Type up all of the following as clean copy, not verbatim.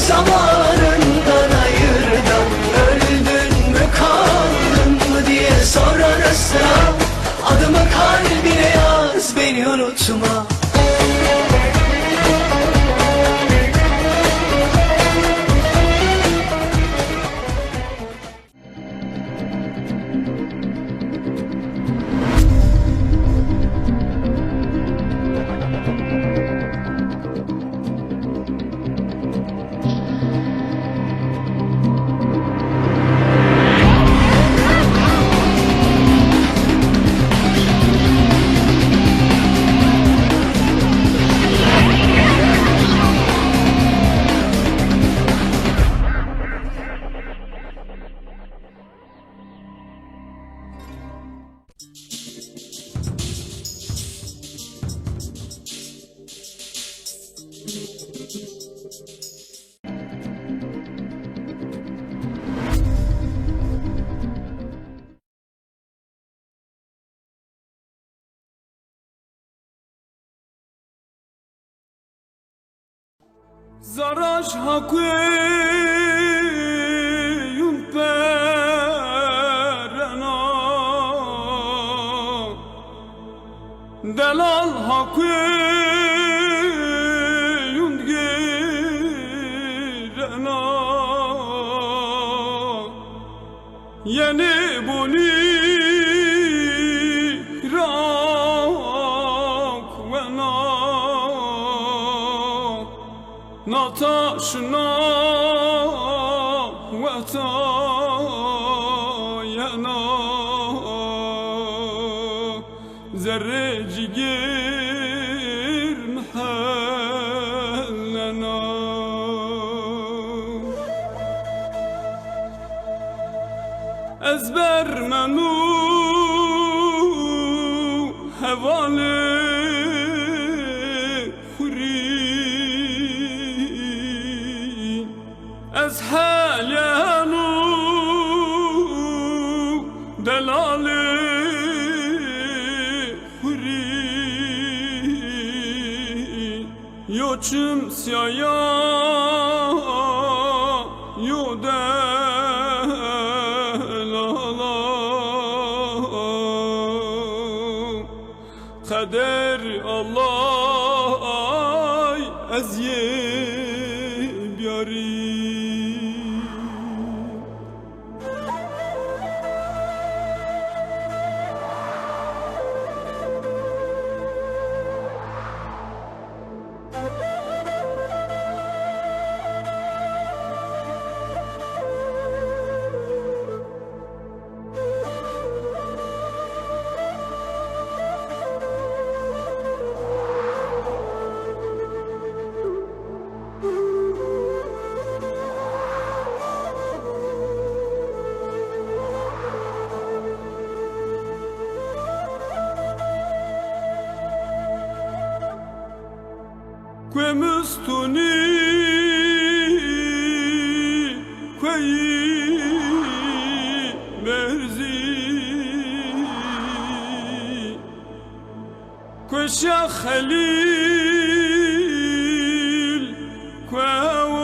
Zamanından ayırdan öldün mü kaldın mı diye sorarsa adımı kalbine yaz, beni unutma. Zaraş hakuyun perena Delal hakuyun girena Yeni buni rakvena Nataşna ve tayana Zerreci gir mahallena Ezber menu hevale از حالانو دلال خوری یوچم سیایا یو دلالا قدر الله ay از یه بیاری Quemustuni quei merzi quesha khalil quao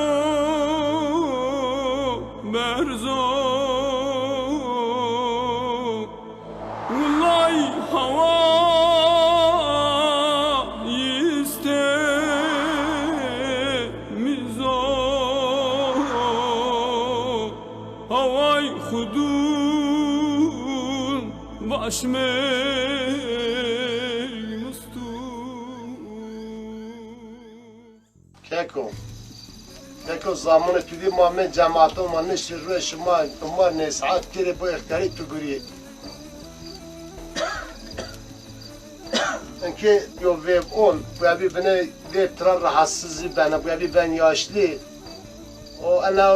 merzo wallahi hawa Havay khudun başmey mustun Keko zamanı tüdü Muhammed cemaati umanı şirru şuma umar nesat kire bu ihtiyari tuguri Enki yo ve on bu abi bana ve trar rahatsızı bana bu abi ben yaşlı وأنا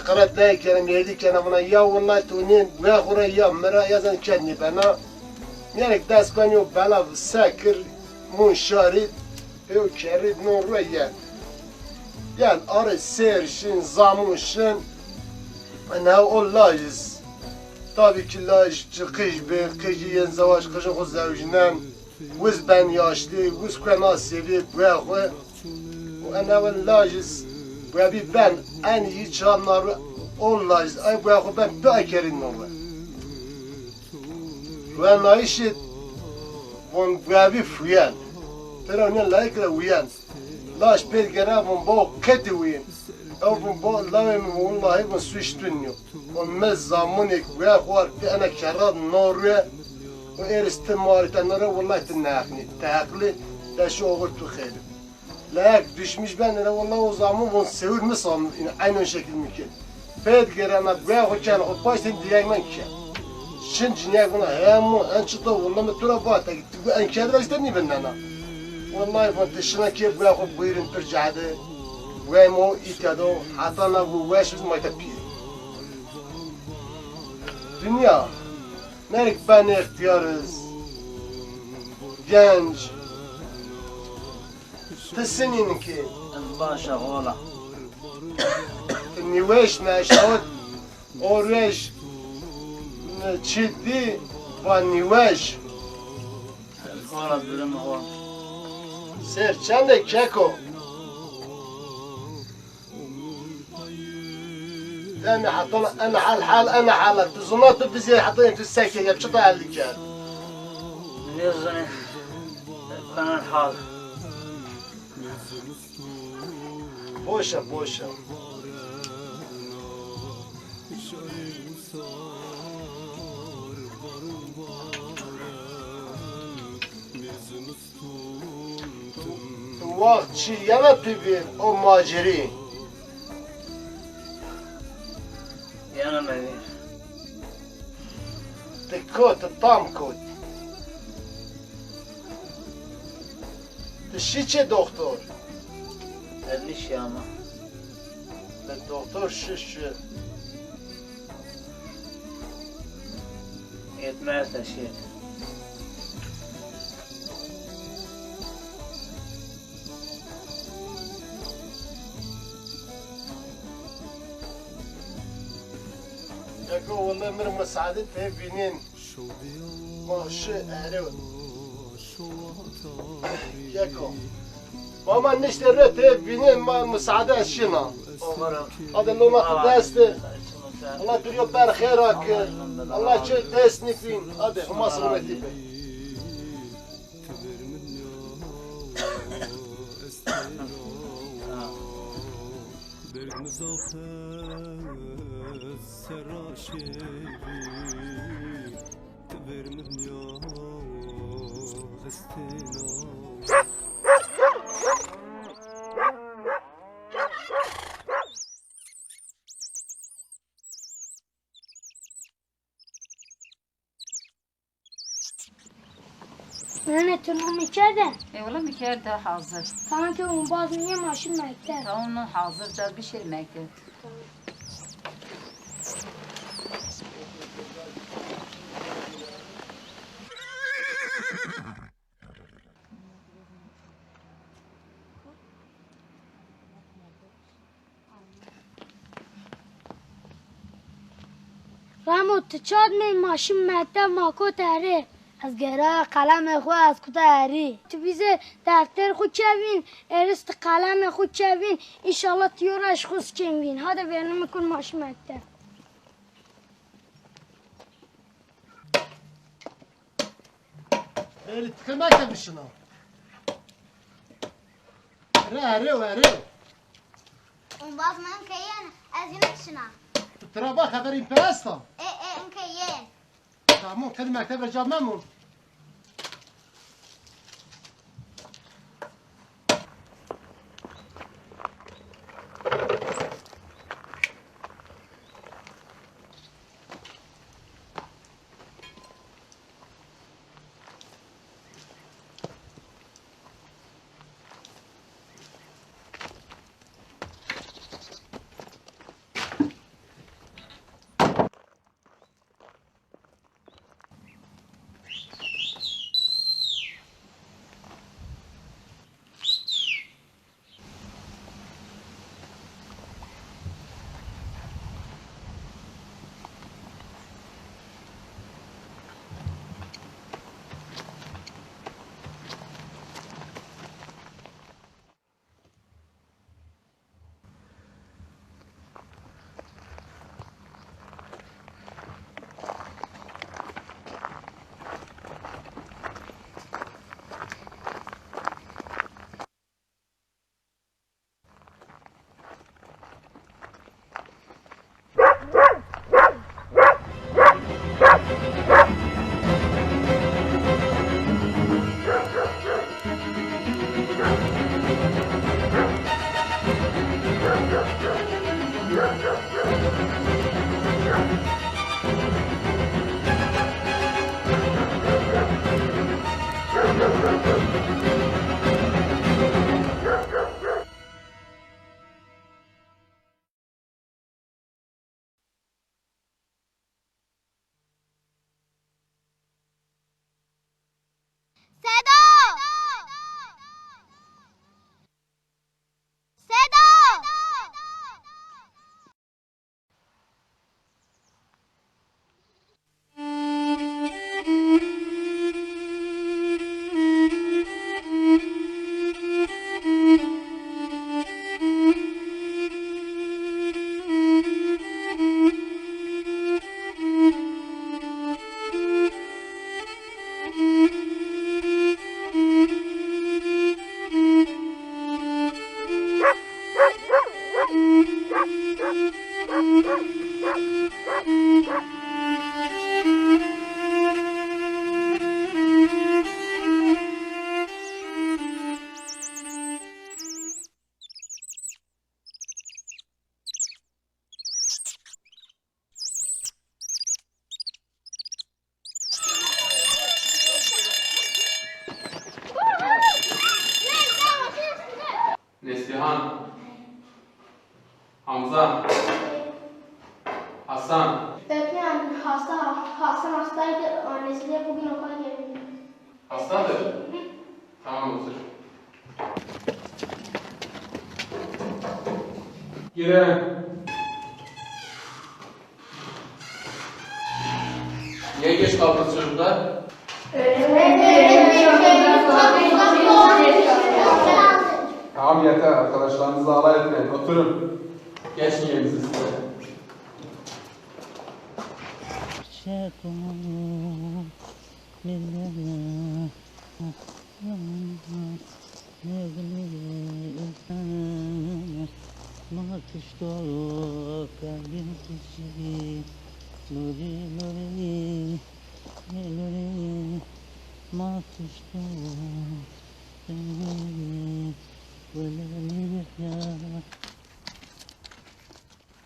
قرأت ذلك أنا ميديك أنا من يا والله تونين وآخر أيام مرة يزن كني بنا يعني داس بنيو بلا ساكر مون شارد يو كارد نور ريان يعني أرى سيرشين زاموشين أنا أقول لاجز طبعا كل لاج قيش بقيش ينزواج قيش خو زوجنان وز بن ياشلي وز كنا سيري وآخر وأنا واللاجز بابي بن أنا يجان نار أونلايز أي بابي بن بأكرين نور وأنا عايشت ون بابي فيان ترى أنا لا يكره ويان لاش بيت جراب من بو كدوين أو من بو لا والله من سويشتنيو ومن زمانك وياخوار أنا كراد نور وإرستمار تنور والله تناقني تاقلي ده شغل خير لا düşmüş ben de vallahi o zaman bunu sevir mi san aynı şekil mümkün. Ped gerana bırak o çan o başın diyeyim ki. Şimdi ne buna hem en çıta vallahi metura bata gitti. En kadar istemi benden. Vallahi bu dışına ki bırak o buyurun tercihade. Ve mo itado hatta na bu veş bizim aytapi. Dünya Merik ben ihtiyarız. Genç. تسنين كي باشا غولا النواش مع شهود أوريش تشدي والنواش غولا برم غولا سير چنده كيكو أنا حطنا أنا حال أنا حالة تزنات بزي حطين في السكة يبشطها اللي كان نيزني أنا الحال بوشة بوشة وقت شي يلا بيبين أو ماجري يانا مدير تكوت الطام كوت تشيتشي دكتور ليش ياما الدكتور شش يتمعس أشياء يقول والله من مساعدتها بينين ماشي أهلو يقول ماما نشتريت بينين ما مساعدة الشنا هذا اللي ما دسته الله تريد بار خيرك الله شيء تسني فين هذا هم صورتي Nene tırnağımı içeriden. Valla mikser de hazır. Kanka onun bazı niye maşın mekter. Onun hazırca pişirmekte. رامو تچاد می ماشین مکتب ماکو تره از گرا قلم خو از کتا هری تو بیزه دفتر خود چوین ارست قلم خود چوین ایشالله تیورش خوز چنوین هاده برنامه میکن ماشین مکتب اللي تكلمك بشنو راه اون باز من كيان ازين شنا ترى با خبرين باستا ايه ان كيان تمام كلمة كتب رجال مامون صدا صدا Neslihan. Hamza. Hasan. Öğretmenim Hasan hastaydı. Annesiyle bugün okula geldi. Hastadır. Tamam otur. Girelim. Niye geç kaldınız çocuklar? Tamam yeter, arkadaşlarınızla alay etmeyin. Oturun. Geçin yerinize size.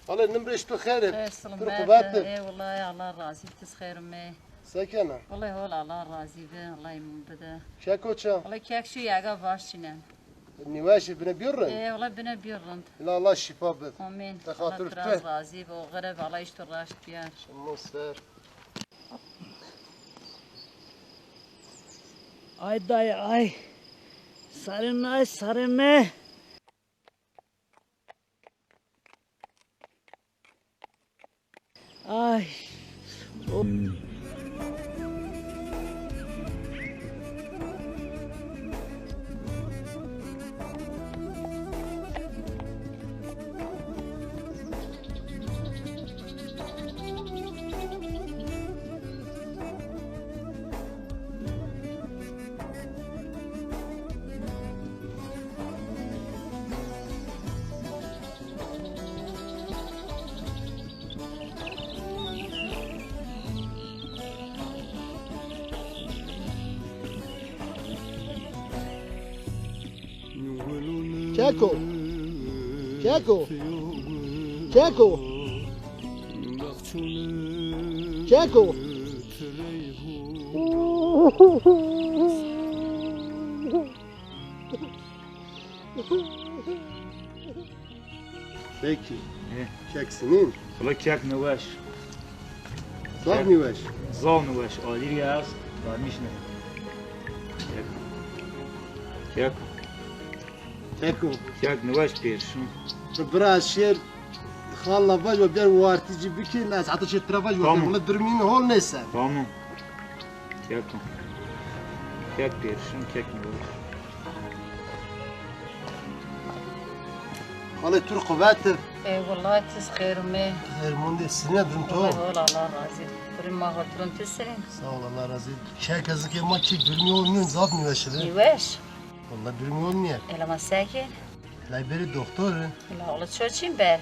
Hala نمرش بخير سلامات اي والله الله راضي بتسخير مي سكنة والله هو الله راضي به الله يمن بده شاكو شا والله كيك شو يعقا باشتنا النواشي بنا بيرن اي والله بنا بيرند لا الله الشفاء بد امين تخاطر الله فيه. تراز راضي به وغرب الله يشتر راشد بيار مصر Ay dayı ay. Sarın ay sarın mı? Ay. شاكو شاكو شاكو شاكو Peki. Kek senin. والله كياك نواش Zor nivaş. زال نواش عادي ياس دارميش نه كياك Keko. كياك نواش بيرشون Biraz şer خالله باش وبدار وارتجي بكي ناس عطش الترافاج Tamam. ولا درمين هول نسا. تمام كياك كياك بيرشون كياك نواش Hala Türk kubatır. اي والله تسخير مي Hermonde sinir والله durumtu. هو الله راضي بري ما هترون تسرين Sağ ol Allah razı olsun. Kek azık ama ki durmuyor olmuyor zat nivaşlı. يواش Vallahi durmuyor olmuyor. إلا ما ساكن Lay beri doktor. إلا غلط شو تشين بار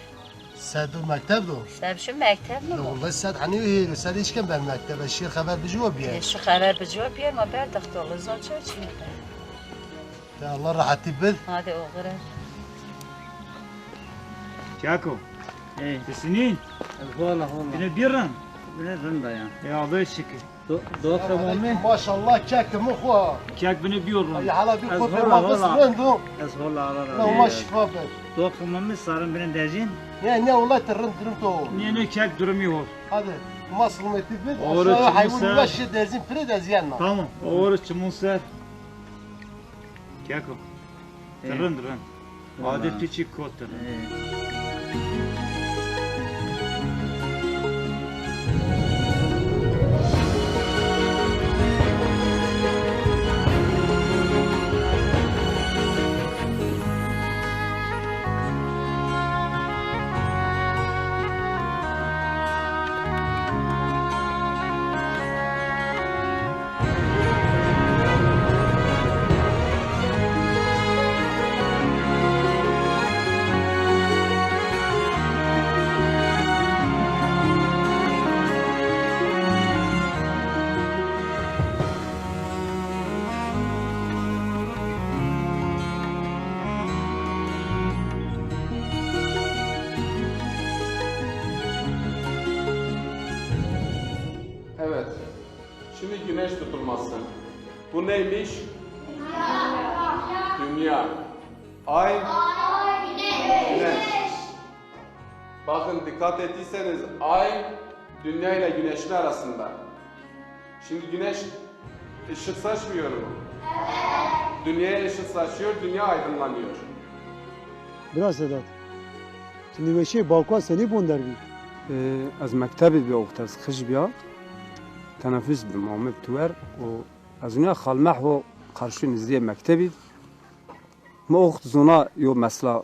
Sadu mektebdo. ساب شو مكتب La نبو vallahi sad hani öyle sad hiç kan ben mektebe şir haber bicua biye. شو خبر بجوا بير ما بار دكتور لزول شو تشين بار Ya Allah rahatı bil. هذا أغرب كياكو Ey. Sinin. Valla. Bine birran. Bine rında ya. Ya Allah şükür. Doktor Muhammed. Maşallah kekim xo. Kek bine birran. Ya hala bir Az kope valla, ma valla. kısrındu. Ez valla ara Ne ma şifa ver. Doktor Muhammed sarın bine dercin. Ne ola tırın to. Ne kek durum yok. Hadi. Masıl metifid. Doğru, Aşağı hayvan çıkmışsa- başı derzin pire dezyanna. Tamam. Oğru çimunser. Kek o. Tırın. Adet piçi kotır. Evet. Şimdi güneş tutulması. Bu neymiş? Dünya. Ay. Güneş. Bakın dikkat ettiyseniz ay dünya ile güneşin arasında. Şimdi güneş ışık saçmıyor mu? Evet. Dünyaya ışık saçıyor, dünya aydınlanıyor. Biraz Sedat. Şimdi ve şey balkon seni bonderbi. از مکتبی بیا وقت از خش بیا تنفس به محمد توار و از اونها خالمح و قرشون نزدیه مکتبی ما وقت زونا یو مثلا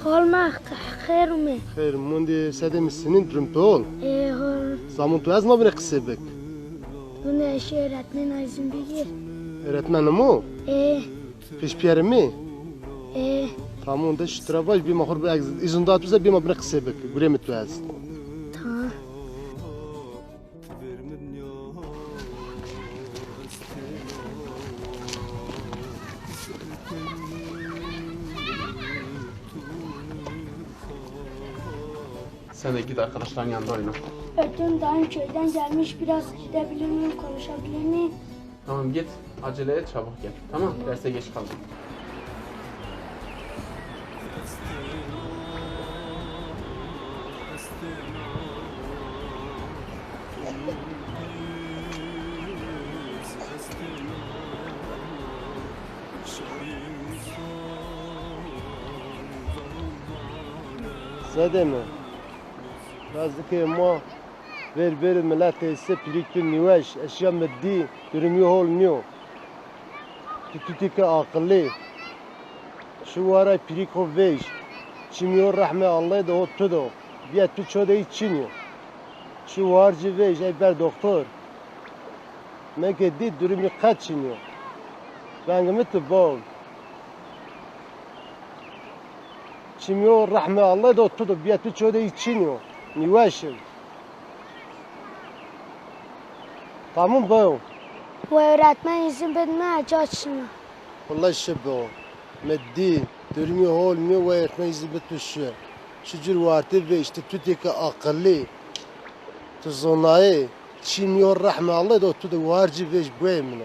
Holma خیر می. Hayır, mundi sedem sinin drumtol. Hol. Zaman tu az mı bile kısebek? Bu ne işi öğretmen izin bigir. Öğretmenim o. Fiş piyeri mi? Tamam da şu travaj bir mahur bir izin dağıtırsa bir ma bile kısebek. Buraya mı tu az? Tamam. Sen de git arkadaşların yanında oyna. Ödüm daha köyden gelmiş, biraz gidebilir miyim, konuşabilir miyim? Tamam git, acele et, çabuk gel. Tamam, derse geç kaldım. Sedem. Razık ma ver millet ise piriktir niveş eşya meddi durmuyor olmuyor. Tututika akıllı. Şu ara piriko veş. Çimiyor rahme Allah da o tudo. Bir tu çoda içiniyor. Şu varcı veş ey ber doktor. Mekedi durumu kaçınıyor. Ben gümütü bol. Çimiyor rahme Allah da o tudo. Bir tu çoda içiniyor. Niveşim. Tamam bu. Bu öğretmen izin verme açaçına. Vallahi şebo. Meddi. Durmuyor olmuyor ve öğretmen izin betüşü. Şucur vardı ve işte tüteki akıllı. Tuzunayı. Çimiyor rahme Allah da o tudo varcı veş bu emine.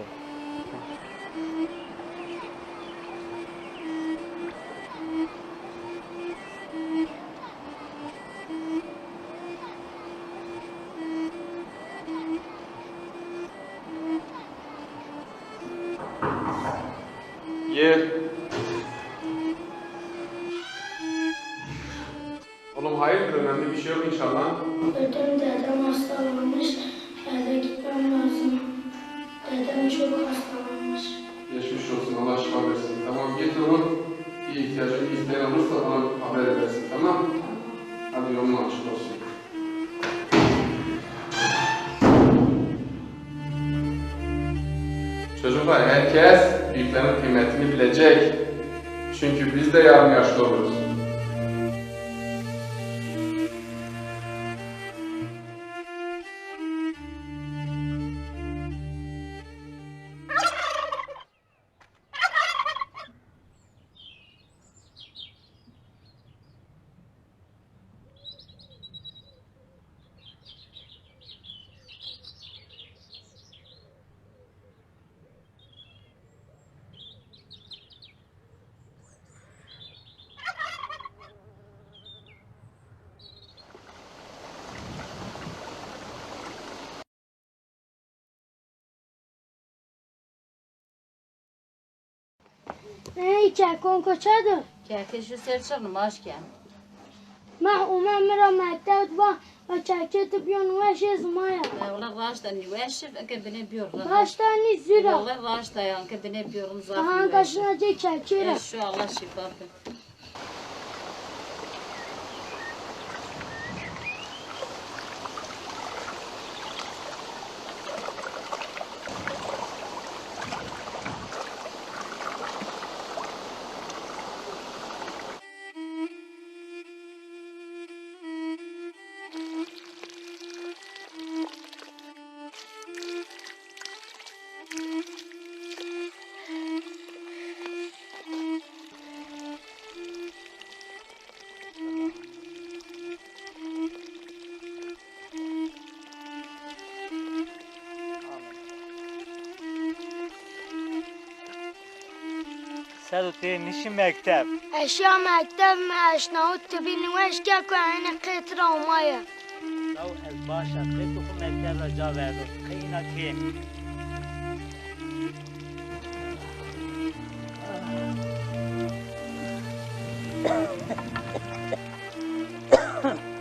Yer. Oğlum hayırdır, önemli bir şey yok inşallah. Ödüm dedem hastalanmış. Eve gitmem lazım. Dedem çok hastalanmış. Geçmiş olsun, Allah şifa versin. Tamam, git oğlum. Bir ihtiyacın, bir isteğin olursa bana haber edersin, tamam? Hadi yolun açık olsun. Çocuklar, herkes büyüklerin kıymetini bilecek. Çünkü biz de yarın yaşlı oluruz. Ey çekon koçadı. که شو سرچن ماش کن ما اومم مرا مکتب با چکت بیان وش زمایا. والله راشتا نواشف که بني بيور Baştani zira. والله راشتا يعني که بني بيور زاف Aha kaşına çekira. ان شاء الله شفا سلطه نشی مکتب Eşya mektep mi eşnavut tibi nüveş ke kuhine qitra umaya. لو از باشد خیلی تو مکتب را جا بردو خیلی کم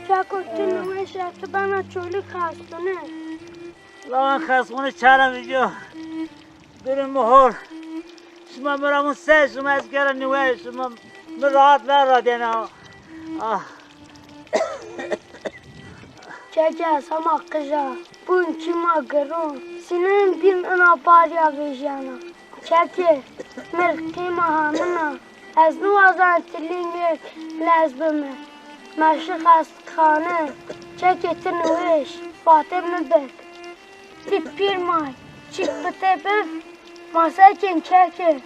Çakot tu nüveş yaptı bana çölü kastını. لان خسخونه چرم اینجا بریم مهور شما برامون سه شما از گره نوه شما راحت برا دینا Çeke sama kıza. Bun kima gırın. Senin bin ana parya vejana. Çeke. Mer kima hamına. Ez nuvazan tilinge lezbime. Meşik hastkhane. Çeke tinveş. Fatih nıbek. Tip bir may. Çık bıtebir. Masakin çeke.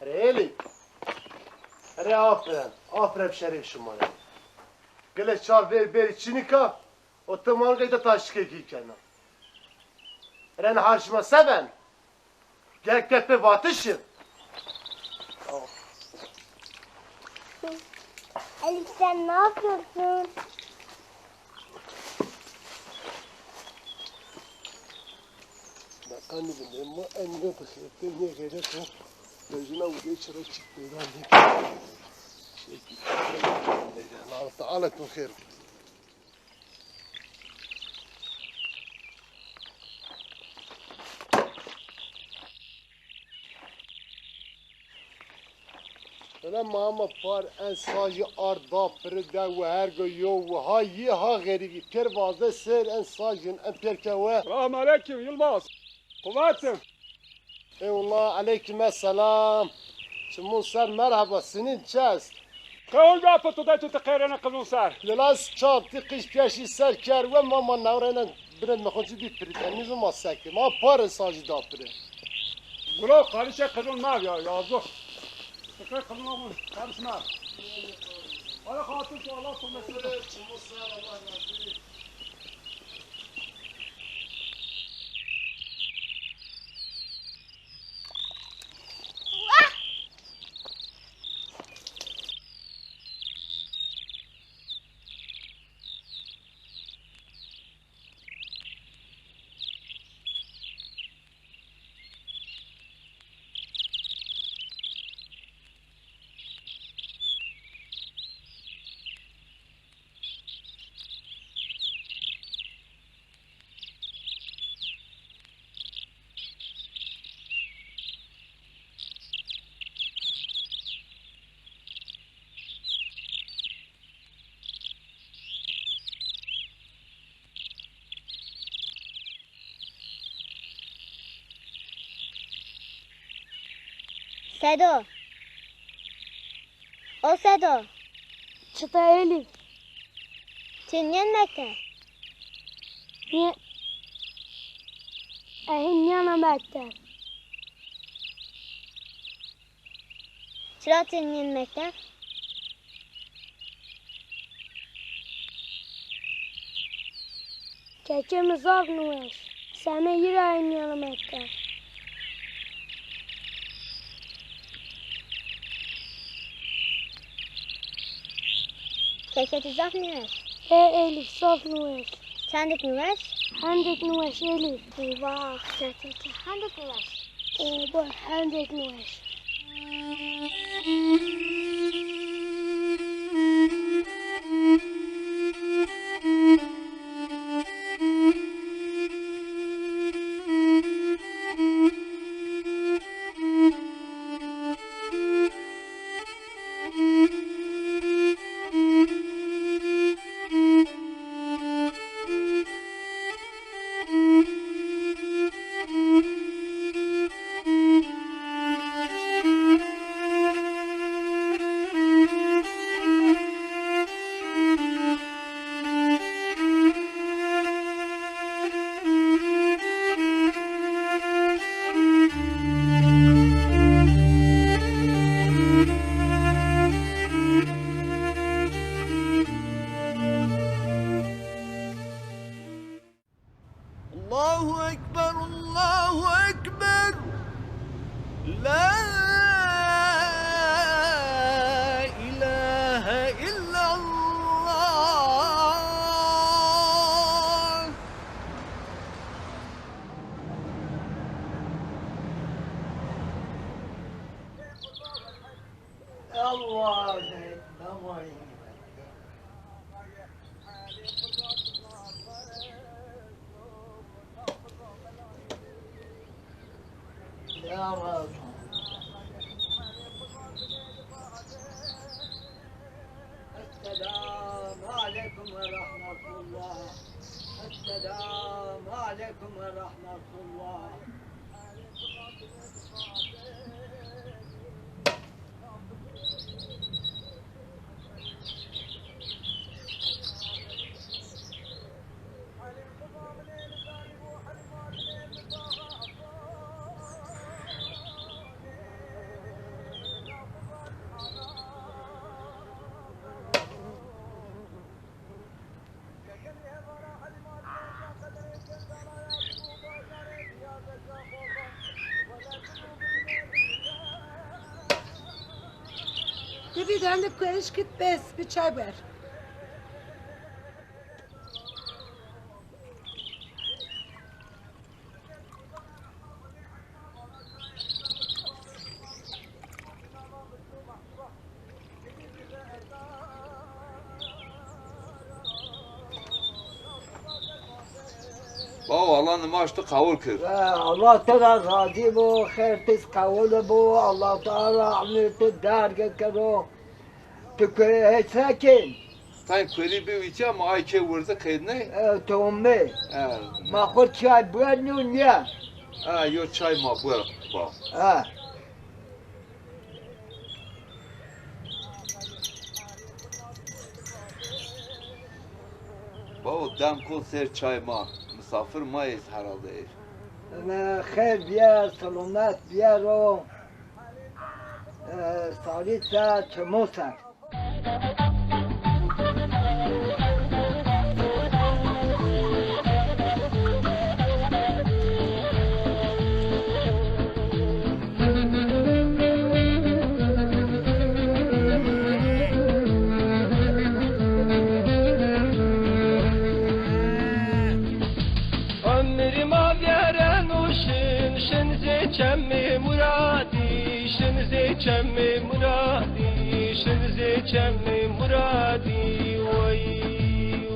Really? Re aferin. Aferin şerif şumara. Gele çav ver çinika. O tamam gayda taşke giyken. Ren harşma seven. Gel kepe batışım. Elif sen ne yapıyorsun? Ben bilmiyorum ama emre basıyorum. Niye gerek yok? Gözüne vuruyor çıra çıktı. Allah Teala خير. برای ماما پار انساج آردا پرده و هرگو یو و ها یه ها غریبی پر وازه سر انساجن ان پر که و سلام علیکم یلماس قواتم ای والله علیکم السلام شمون سر مرحبا سنین چست قول بابا تو تقريرنا قبل صار للاس چار تقیش پیشی سر کر و ماما نورنا برد مخوزی بی پرده نیزو ما سکه ما پار انساج دا پره قولوا قارش قبل ما يا زخ تقرير قبل ما قارش ما ولا خاطر والله صلى الله عليه وسلم صدا او صدا چطور ایلی؟ چنین مکتب نه این نیانا مکتب چرا چنین مکتب؟ که مزاق نوش سمه یه را این نیانا مکتب که صاف نوش ایلی صاف نوش چندک نوش؟ هندک نوش ایلی واه هندک نوش با هندک نوش الله أكبر الله أكبر لا إله إلا الله السلام عليكم ورحمة الله السلام عليكم ورحمة الله Devi de koyuş git bes bir çay ver. Baba Allah nemaştı kavul kır. Allah Teala razı bu, khairtis kavul bu, Allah Teala rahmeti derge karo. Tükürü sakin. Sen kweli bir içe ama ayke vurdu kıydın. Tomme. Ma khud çay buyanun ya. Yo çay ma bu. Ha. Baba dem kol ser çay ma. Misafir mayız herhalde. خير بيار سلامات بيارو ساليسا چموسا Çemmi muradi, şenze çemmi muradi, şenze çemmi muradi, vay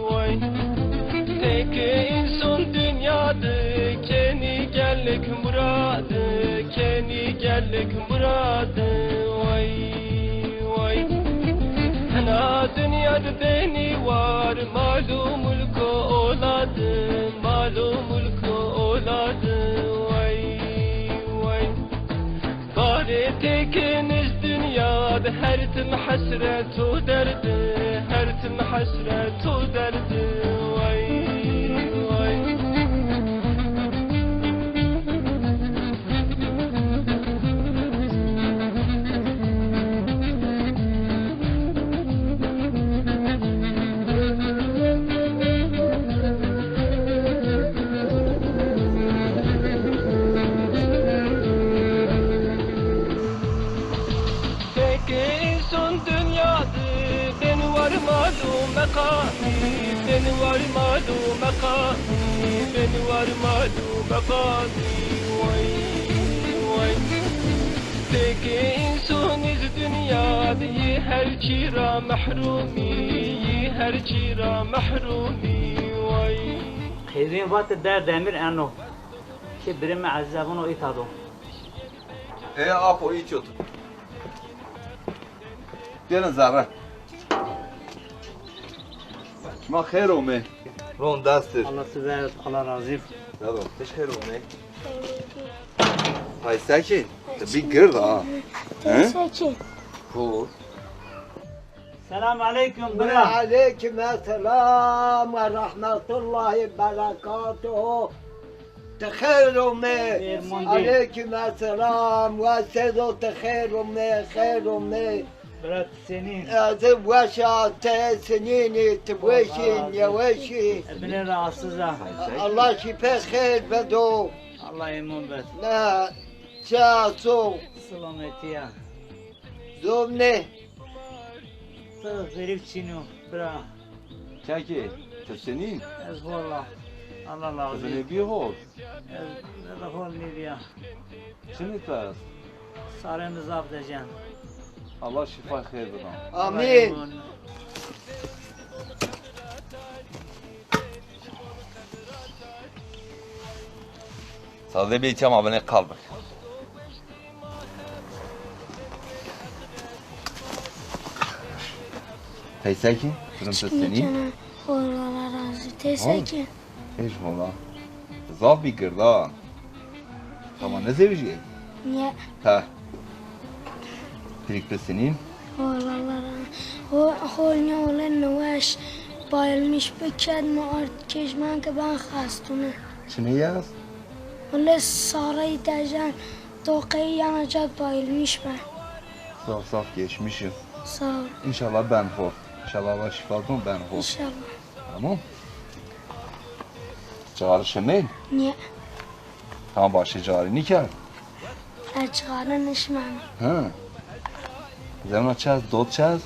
vay. Tek insan dünyada, kendi gellik muradı, kendi gellik muradı, vay vay. Hena dünyada beni var, malum mulku oladı, malum mulku oladı. Tekiniz dünyada her tim hasret o derdi, her tim hasret o derdi, vay vay. Beni var malum makami, beni var malum makami, vay vay. Tek insaniz dünyada ye her çira mahrumi, ye her çira mahrumi, vay. خيرين فات الدار دامر انه كبر مع الزبون ويتادو Apo iç otur. Gelin Zahra. Ma khair me. Ron dastir. الله سبحانه الله razı. Yalo, teş khair me. Hay sakin. Bir gır da. Teşekkür. Cool. السلام عليكم وعليكم السلام ورحمة الله وبركاته تخير أمي عليكم السلام وسيدو تخير أمي خير أمي برات سنين وشا سنين تبوشين يا وشي ابن العصزة الله شفاء خير بدو الله يمون بس لا شاسو سلامتي يا زومني صدق غريب شنو برا Çaki. Senin. از والله الله العظيم Kızını bir hol. هذا هو اللي Şimdi tas. صار نزاف دجان Allah şifa hayır versin. آمين Sadece bir içem abone kaldık. Teysekin, kızım senin. Allah razı teşekkür. Hiç mola. Zaf bir gırda. Tamam ne seveceği? Niye? Ha. Birlikte senin. Allah razı. Holnya olan navaş bayılmış bir kedme art keşman ki ben hastune. Şunu yaz. Öyle sarayı dejan toqayı yanacak bayılmış ben. Saf saf geçmişim. Sağ ol. İnşallah ben hol. İnşallah Allah şifa versin ben hol. İnşallah. Tamam. Çağrı şemeyin. Niye? Tamam başı çağrı nikah. Açıqarın işmem. Ha. Zaman çaz, dot çaz.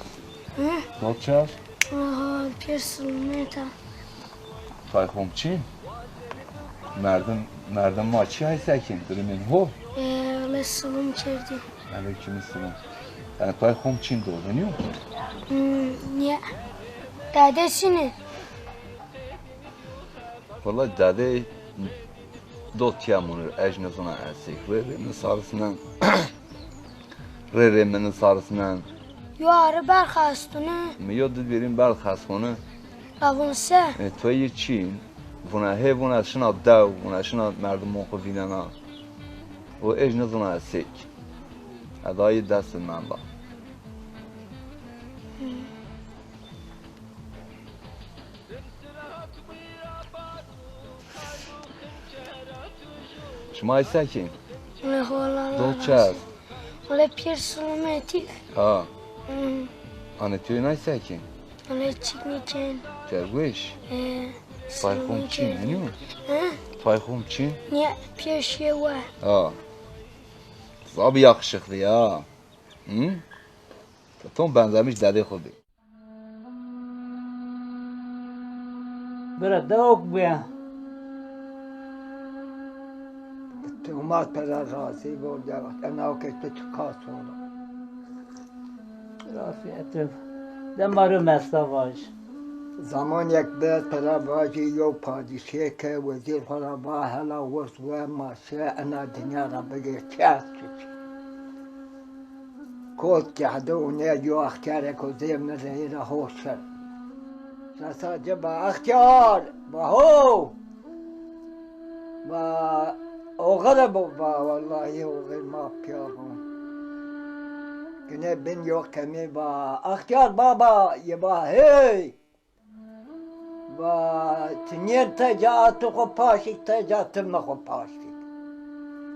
Hı? Dot çaz. Aha, bir sılmeta. Tayxom çin. Merdim maçı ay sakin. Dilimin hol. Öyle sılım çirdi. Aleykümselam. Yani tayxom çin doğdun yok. Niye? Dedesini. Vallahi dede دوتیا منو اجنزونا اسیک ری من سارسنن ری من سارسنن Yo arı berxastını. میاد دید بریم بر خسخونه Avunse. توی چین ونا هی ونا شنا دو ونا شنا مردم موقفیننا و اجنزونا اسیک ادای دست من با شما ایساکین Ne holan. دوچه Ole pir sulumetik. ها آنه توی نایساکین Ole çikniken. جرویش پای خوم چین نیو Ha? پای خوم چین Niye piyşe var? ها زابی yakışıklı ya hı? Tom benzemiş dede خودی بره دوک بیا اومد پدر راضی بود انا که تو چکار سولا رافیت دمارو مستا باش زمان یک بیت پدر باجی یو پادیشه که وزیر خدا با هلا وست و ماشه انا دنیا را بگیر چست چی کود کرده و نه یو اختیاره که زیم نزهیر خوشن رسا جبا اختیار با هو با اوغل با والله اوغل ما پیابون کنه بین یو کمی با اختیار بابا یه با هی با تنین تجا تو خو پاشی تجا تم خو پاشی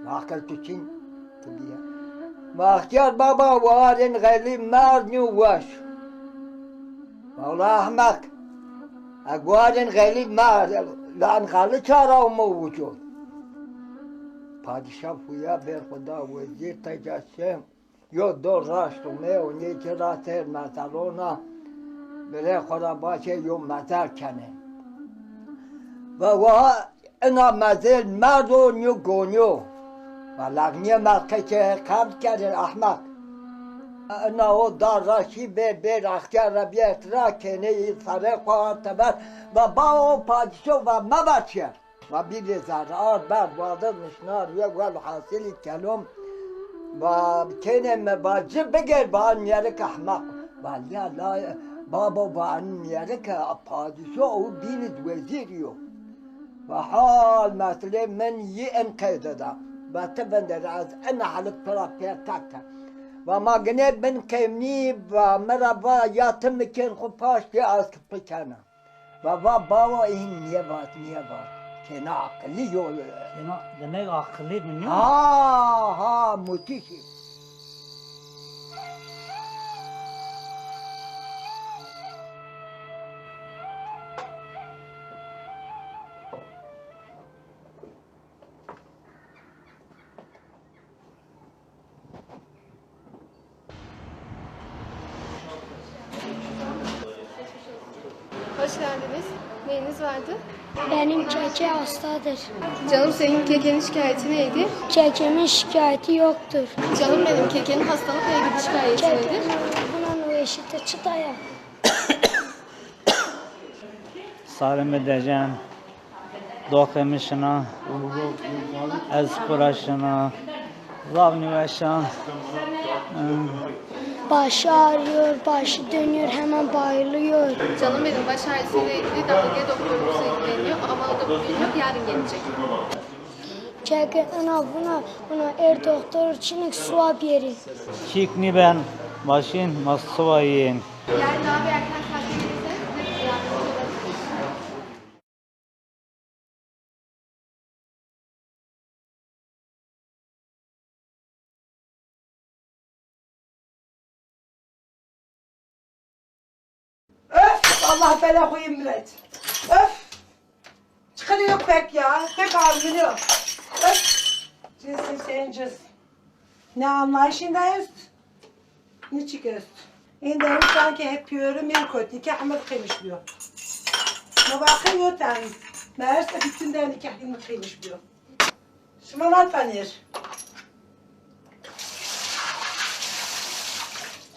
واقل تو چین تبیه با اختیار بابا وارن غلی مرد نیو واش والله احمق اگوارن غلی مرد لان غلی چارا موجود پادشاه فویا بر خدا وزیر تجاسم یو دو راستومه و نیچه راسر مثلونا بره خدا باشه یو مثل کنه و اینا مثل مرد و نیو گونیو و لغنی ملکه که قبل کرده احمد اینا او دار راشی بر اختیار را بیت را کنه سره خواهد تبر و با او پادشاه و مبچه و بیر زرعات بر وادر نشنار و ول حاصلی کلم و کنه مباجه بگر با آن میاره که احمق ولی الله بابا با آن میاره که پادشاه او بیند وزیریو و حال مثل من یه انقیده دا و تبندر از این حالت پرا پیرتکتر و ما گنه بن کمنی و مرا یا تم کن خود پاشتی از بکنم و بابا این نیه بات که نه عقلی یو demek akıllı mı ne? ها متیشی Hoş geldiniz. Neyiniz vardı? Benim keke hastadır. Canım senin kekenin şikayeti neydi? Kekemin şikayeti yoktur. Canım benim kekenin hastalıkla ilgili şikayeti nedir? Bunun o eşiti çıtaya. Salim edeceğim. Dokumışına. Az kuraşına. Zavni veşan. Başı ağrıyor, başı dönüyor, hemen bayılıyor. Canım benim baş ağrısıyla ilgili dalga doktorumuz ilgileniyor ama o da bugün yok, yarın gelecek. Keke buna doktor için suab yeri. Çikni ben. Başın masuvayın. Yarın daha bir erken saatte gelirse size yardımcı olalım. Öf! Allah bela koyayım millet. Öf! Çıkıyor pek ya. Pek ağrıyor. Öf! Cinsin senin cins. Ne anlayışındayız? Ne çıkıyoruz? İnderim sanki hep yiyorum. Bir kötü nikah mı kıymışlıyor. Ne bakıyor tabii. Meğerse bütün de nikahını kıymışlıyor. Şımalat panir.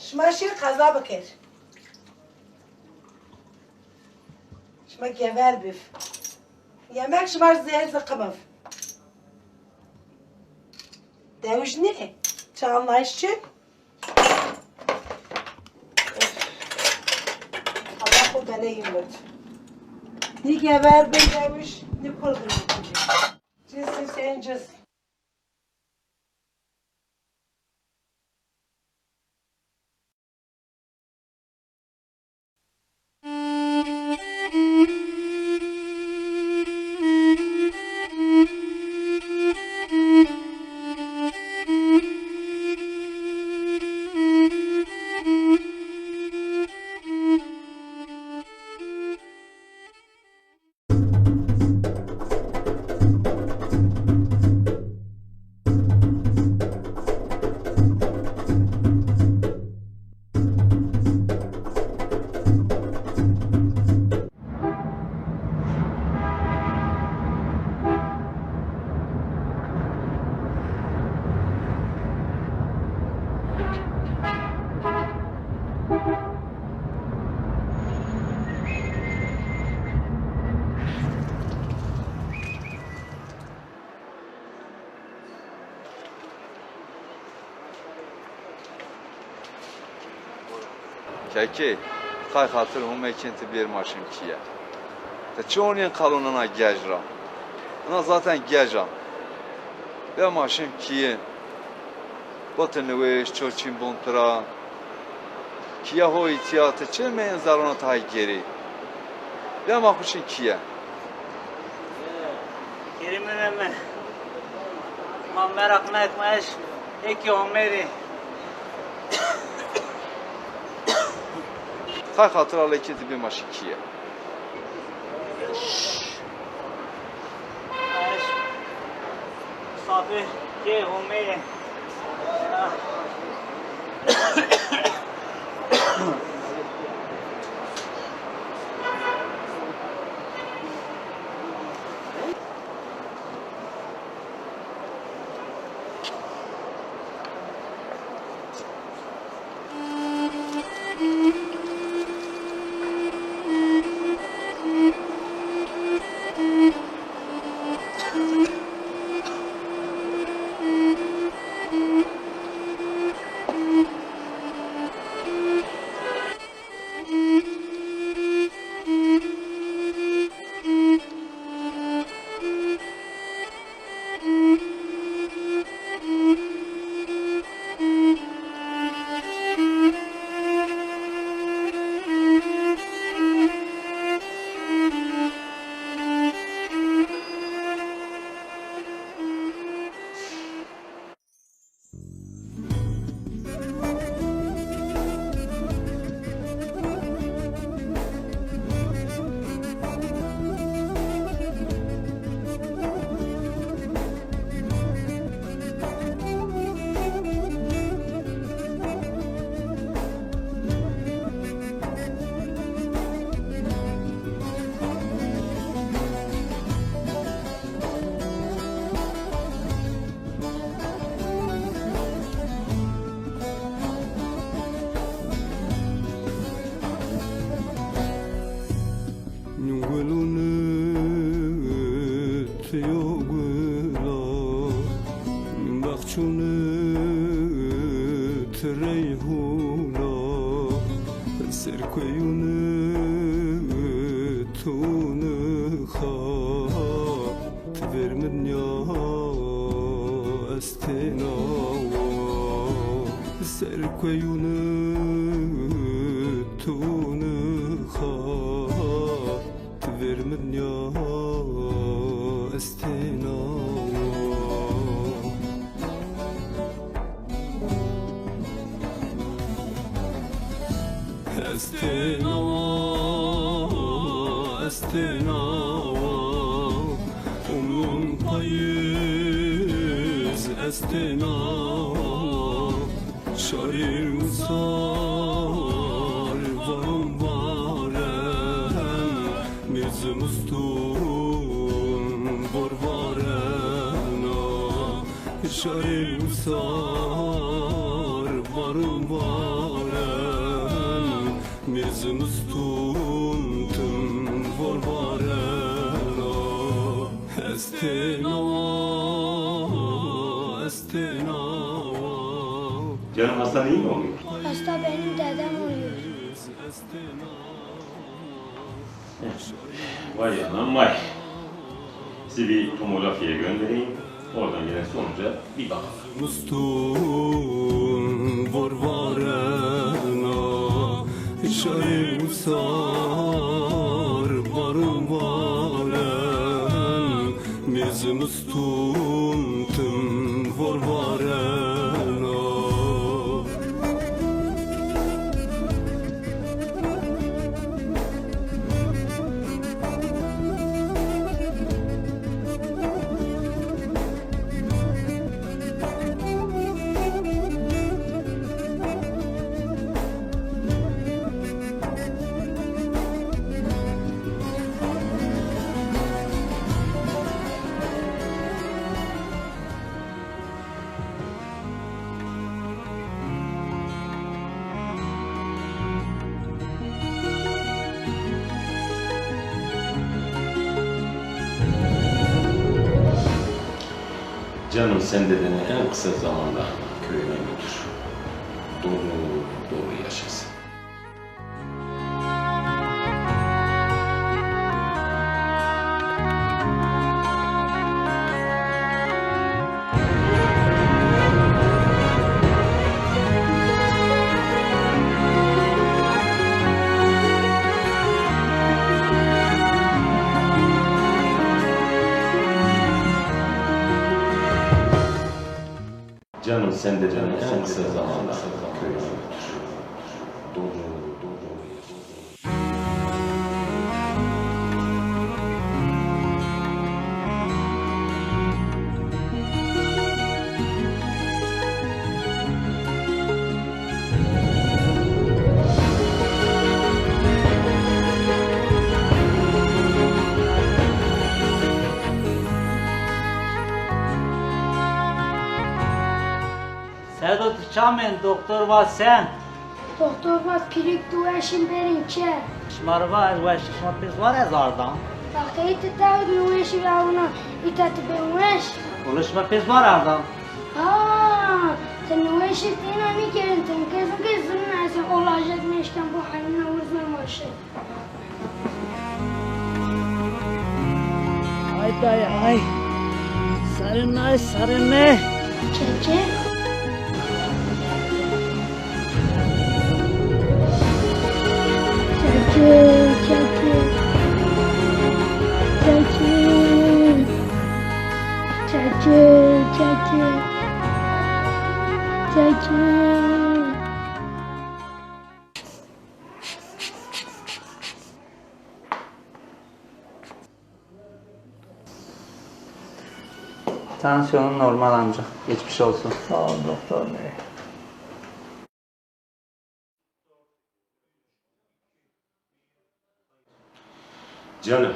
Şımaşır kaza bakır. Şıma gever büf. Yemek şımar zeyir zıkkımıf. Devuş ne? Çağınlayışçı. Allah o bana yumurt. Ne geber ben devuş, ne kurdur. Cinsin sen cins. Keki, xay xatır huma ikinti bir maşın kiye. Te çoğunun kalonuna gecra. Ona zaten gecra. Bir maşın kiye. Batınıveş, çoçin bontra. Kiye ho itiyatı çelmeyin zarona tay geri. Bir makuşun kiye. Kerimin emme. Man merakına etmez. Eki omeri. Xay xatır ala ikinti bir maşın kiye. Misafir ki omeri. Mizmustun tüm var Canım hastan iyi mi oluyor? Hasta benim dedem oluyor. Vay anam vay. Sizi bir tomografiye göndereyim. Oradan gelen sonuca bir bakalım. Mustun var varena İşare usar varın varen Biz mustun tüm var varena Canım sen dedeni en kısa zamanda köyüne götür. Doğru yaşasın. Canım sen de canım en kısa zamanda köyüne götür. Doğru Sedat çamen doktor var sen. Doktor var pirik duaşın berinçe. Şmar var ve şişma pis var ezardan. Bakayı tetav nueşi ve avuna itatı benueş. Oluşma pis var ardan. Aa, sen nueşi tina mi kerin ten kezun nasen olacak meşken bu haline uzman başı. Ay dayı ay. Sarın ay sarın ne? Çeke. Tansiyonun normal amca. Geçmiş olsun. Sağ ol doktor bey. Canım,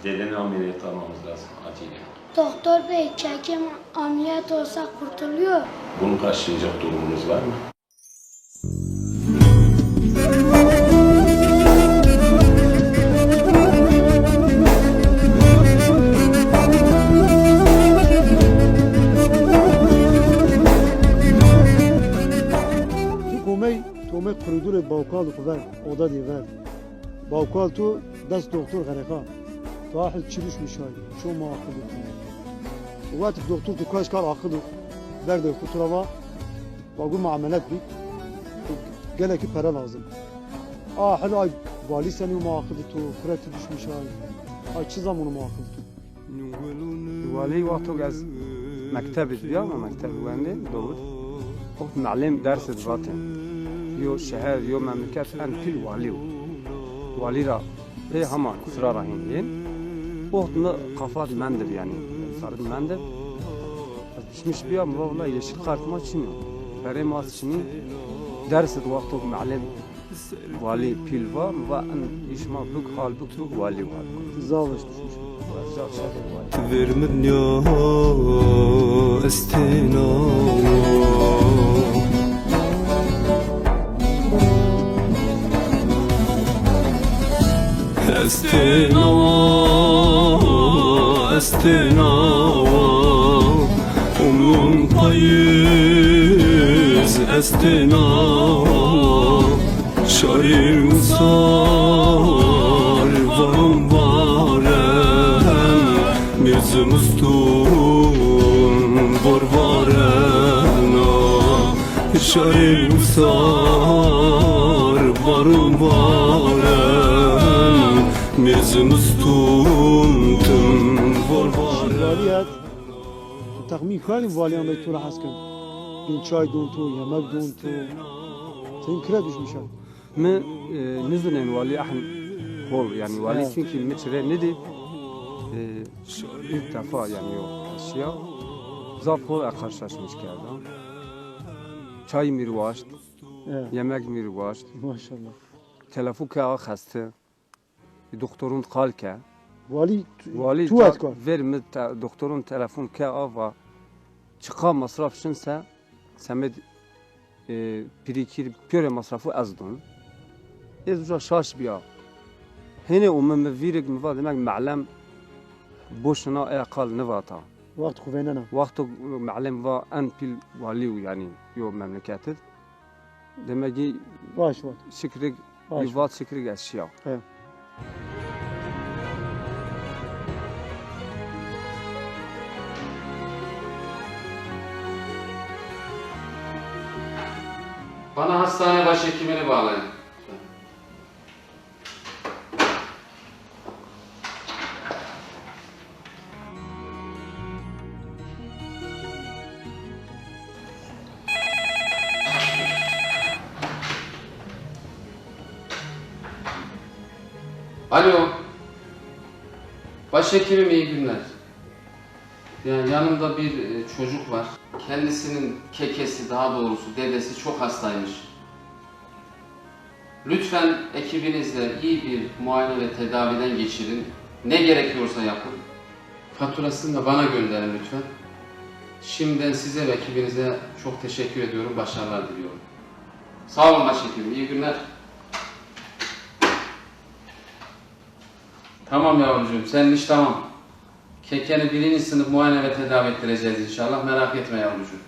dedeni ameliyat almamız lazım acilen. Doktor bey çekim ameliyat olsa kurtuluyor. Bunu karşılayacak durumunuz var mı? تومه قریدور باوکال خوبه اودا دیگر باوکال تو دست دکتر غرقا تو احد چیلوش میشای شو ما آخر وقت دکتر تو کاش کار آخر بر دکتر تو روا باگو معاملات بی گله کی para lazım احد ay vali seni ما آخر تو کرتی دوش میشای ay چه زمانو ما آخر تو ولی وقتی از مکتب بیام مکتب وندی دور وقت معلم درس دباتن يو شهر يو مملكت أن كل واليو والي را هي همان إصرار هين وقت قفات مندب يعني صارت مندب مش بيا والله يشيل قارت ما شنو بري ما شنو درس وقته معلم والي بيلفا وأن يشما بوك حال بوك والي زاوش vermedin ya estena estena estena Umrun payız estena Şair usar varım varen Mirzumustun var varena Şair usar varım varen Mirzumustun var varen واليات تخمين خالي واليان بيتو راح اسكن بين شاي دونتو يمك دونتو سين كرادوش مشان من نزلن والي احن هول يعني والي çünkü metre nedi ilk defa yani yok aşağı zaf hol karşılaşmış geldi. Çay mirvaşt, yemek mirvaşt. Maşallah. Telefon ka hasta. Doktorun kalka. Vali tu atkar. Verme doktorun telefon ka ava. Çıkan masraf şinse semed pirikir pöre masrafı azdın. İzca şaş biya. Hene umma virek mva demek معلم boşuna aqal nivata. وقت خويننا. وقت معلم va en pil valiu yani yo memleketit. Demek ki vaş. Şikrik yuvat şikrik eşya. Evet. Bana hastane başhekimini bağlayın. Alo. Başhekimim iyi günler. Yani yanımda bir çocuk var. Kendisinin kekesi, daha doğrusu dedesi çok hastaymış. Lütfen ekibinizle iyi bir muayene ve tedaviden geçirin. Ne gerekiyorsa yapın. Faturasını da bana gönderin lütfen. Şimdiden size ve ekibinize çok teşekkür ediyorum. Başarılar diliyorum. Sağ olun başhekimim. İyi günler. Tamam yavrucuğum, senin iş tamam. Kekeni 1. sınıf muayene ve tedavi ettireceğiz inşallah. Merak etme yavrucuğum.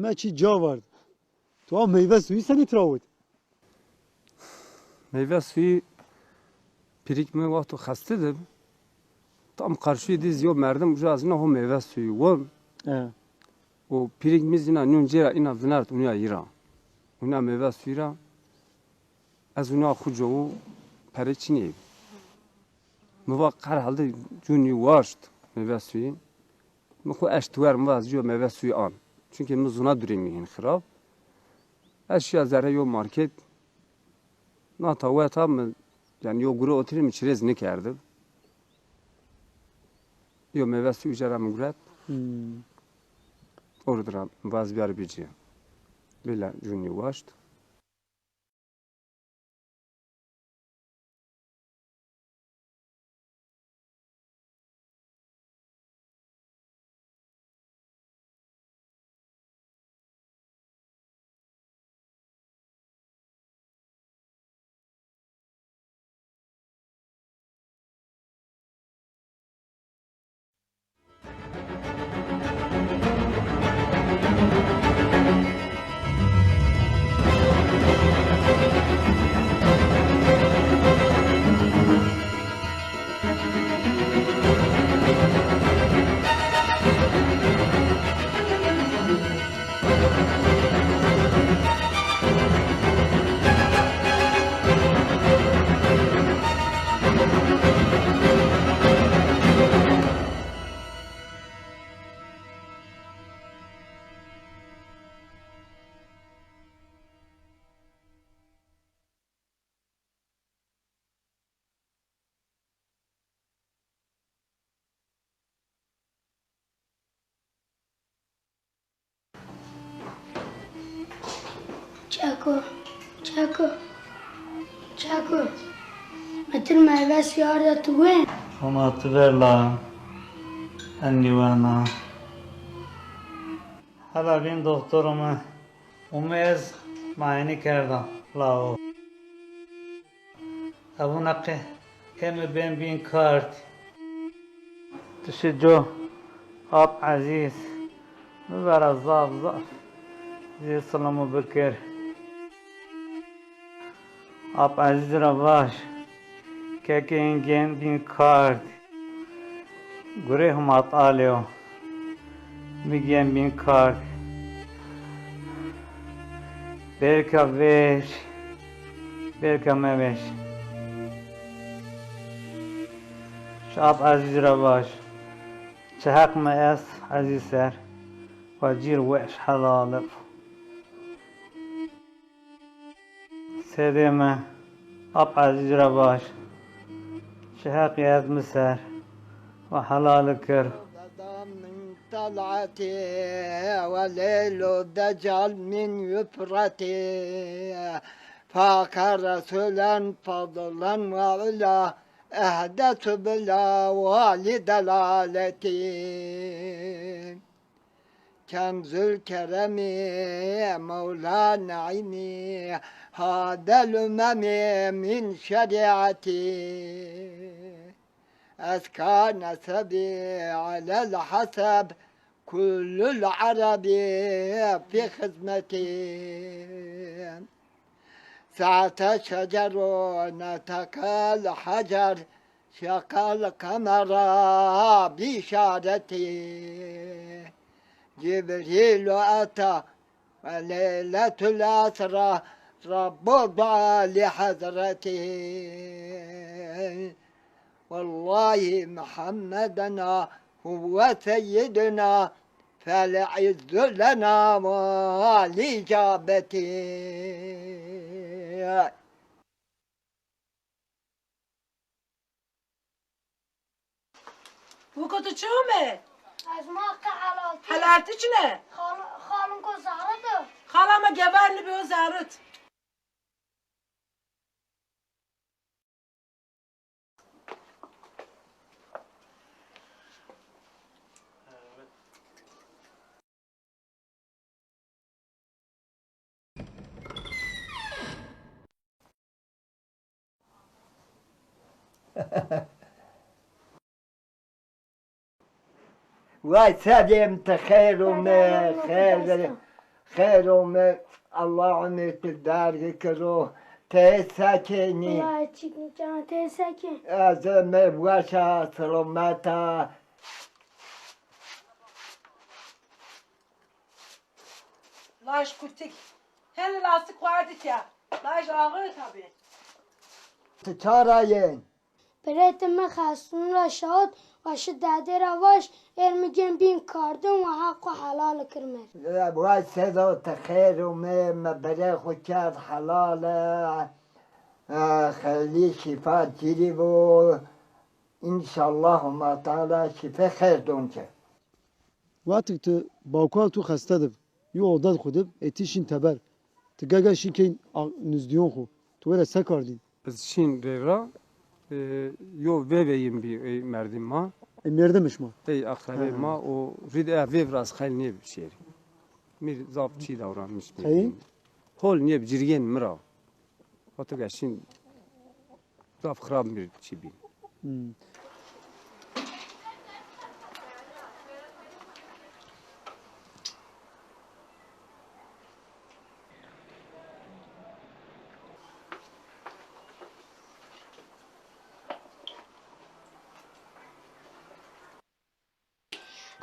همه چی جا vardı. تو meyve suyu seni travut. Meyve suyu pirikme vakti hastadır. Tam karşıydı ziyo merdim ucu azına o meyve suyu var. O pirikmiz ina nüncera ina vinart unya yira. Unya meyve suyura az unya xucu pereçini. Muvakar halde cuni varst meyve suyu. Mxu eştwer mvaz ziyo meyve suyu an. Çünkü muzuna duremiyin xirab. Eşya zerre yo market. Nata tam yani yo guru oturum çerez ne kerdim. Yo meyve suyu jaram gurat. Orduram vaz bir bici. Bila juni vasht. چکو متر مهوس یارده توه خونات برلا انیوانا حالا بین دکترم امیز معاینه کردم لاو ابو نقه کم بین کارت تشجو آب عزیز مبارا زاف زی سلامو بکر آب عزیز را باش که این بین کارت گره هم آلیو میگیم بین کارت برکا ویش برکا مویش شاب عزیز را باش چه حق ما است عزیز سر و جیر ویش حلاله سیده ما آب عزیز را باش چه حقی از مسر و حلال کر طلعتي وليل دجال من يفرتي فاك رسولا فضلا وعلا أهدت بلا والدلالتي كنز الكرم مولى نعيمي هذا الأمم من شريعتي أزكى نسبي على الحسب كل العرب في خدمتي ساعة شجر نتكى الحجر شقى القمر بشارتي جبريل أتى وليلة الأسرى رب ضع لحضرتي والله محمدنا هو سيدنا فالعز لنا والإجابة وكنت شومه؟ از ما که حلالتی حلالتی چنه؟ خالون که زهرته خالا ما گبرنی به او زهرت واي سلمت خير الله عمرك الدار كرو تسكني والله تشيكني كان تسكن أزم وشا سلمتا لاش كرتك هل لاستيك واردك يا لاش آغاية تابي تشارين برایت من خستون را شاد و شدده رواش ارمگن بین کردن و حق و حلال کرمر واي سدوت خير وما بري خوشات حلال خلي شفاء جريبو إن شاء الله ما تعالى شفاء خير دونك وقتی تو باوکال تو خسته دب یو عادت خودب اتیشین تبر تگاگا شین نزدیون خو تو ولی سکاردین از شین ریرا یو ویم بی مردم ما مردمش ما ای آخره ما و رید ویو راس خیلی نیب شیری میر زاب چی دوران میش خیلی هول نیب جریان مرا وقتی گشین زاب خراب میر چی بین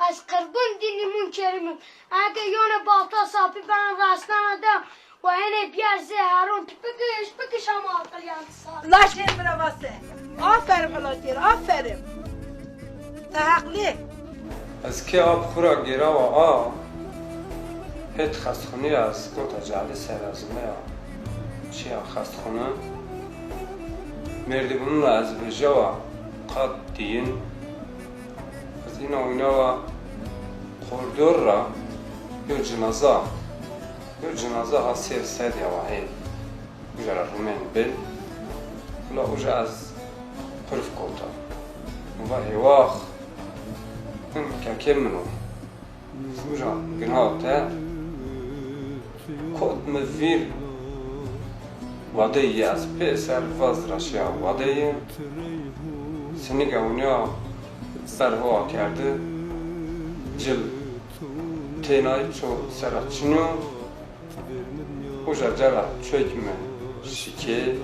از قربون دینیمون کریمیم اگه یون بالتا ساپی برن راستان آدم و اینه بیار زهرون بکش هم آقل یانسان لاش هیم برا واسه آفرین بلاتیر آفرین تحقلی از که آب خورا گیرا و آب هت خستخونی از گوتا جعلی سر از میا چی خستخونه مردی بونو از بجوا قد دین از اینا و اینا و خوردور را یا جنازه الجنازة هاسير السيد يا وحيد وجا الرومين بل ولا وجا از قرف كوتا وفاهي واخ من كاكيم منو وجا قناوتا خود مفير وضعي از بيسر فاز راشيا وضعي سنيقا ونيا سر هوا کرده جل تینایی چو سرچنو وجا جلا çökme şike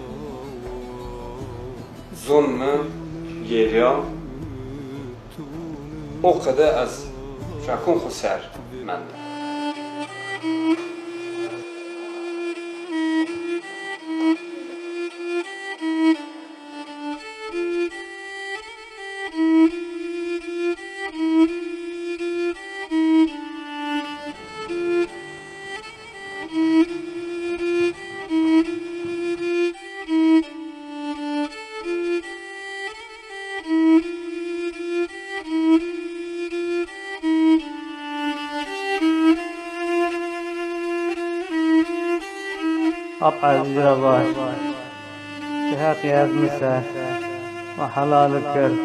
zulmü geriye o kadar az şakun xusar mende. أبعد الجربات بحقي أدمسة وحلال الكرب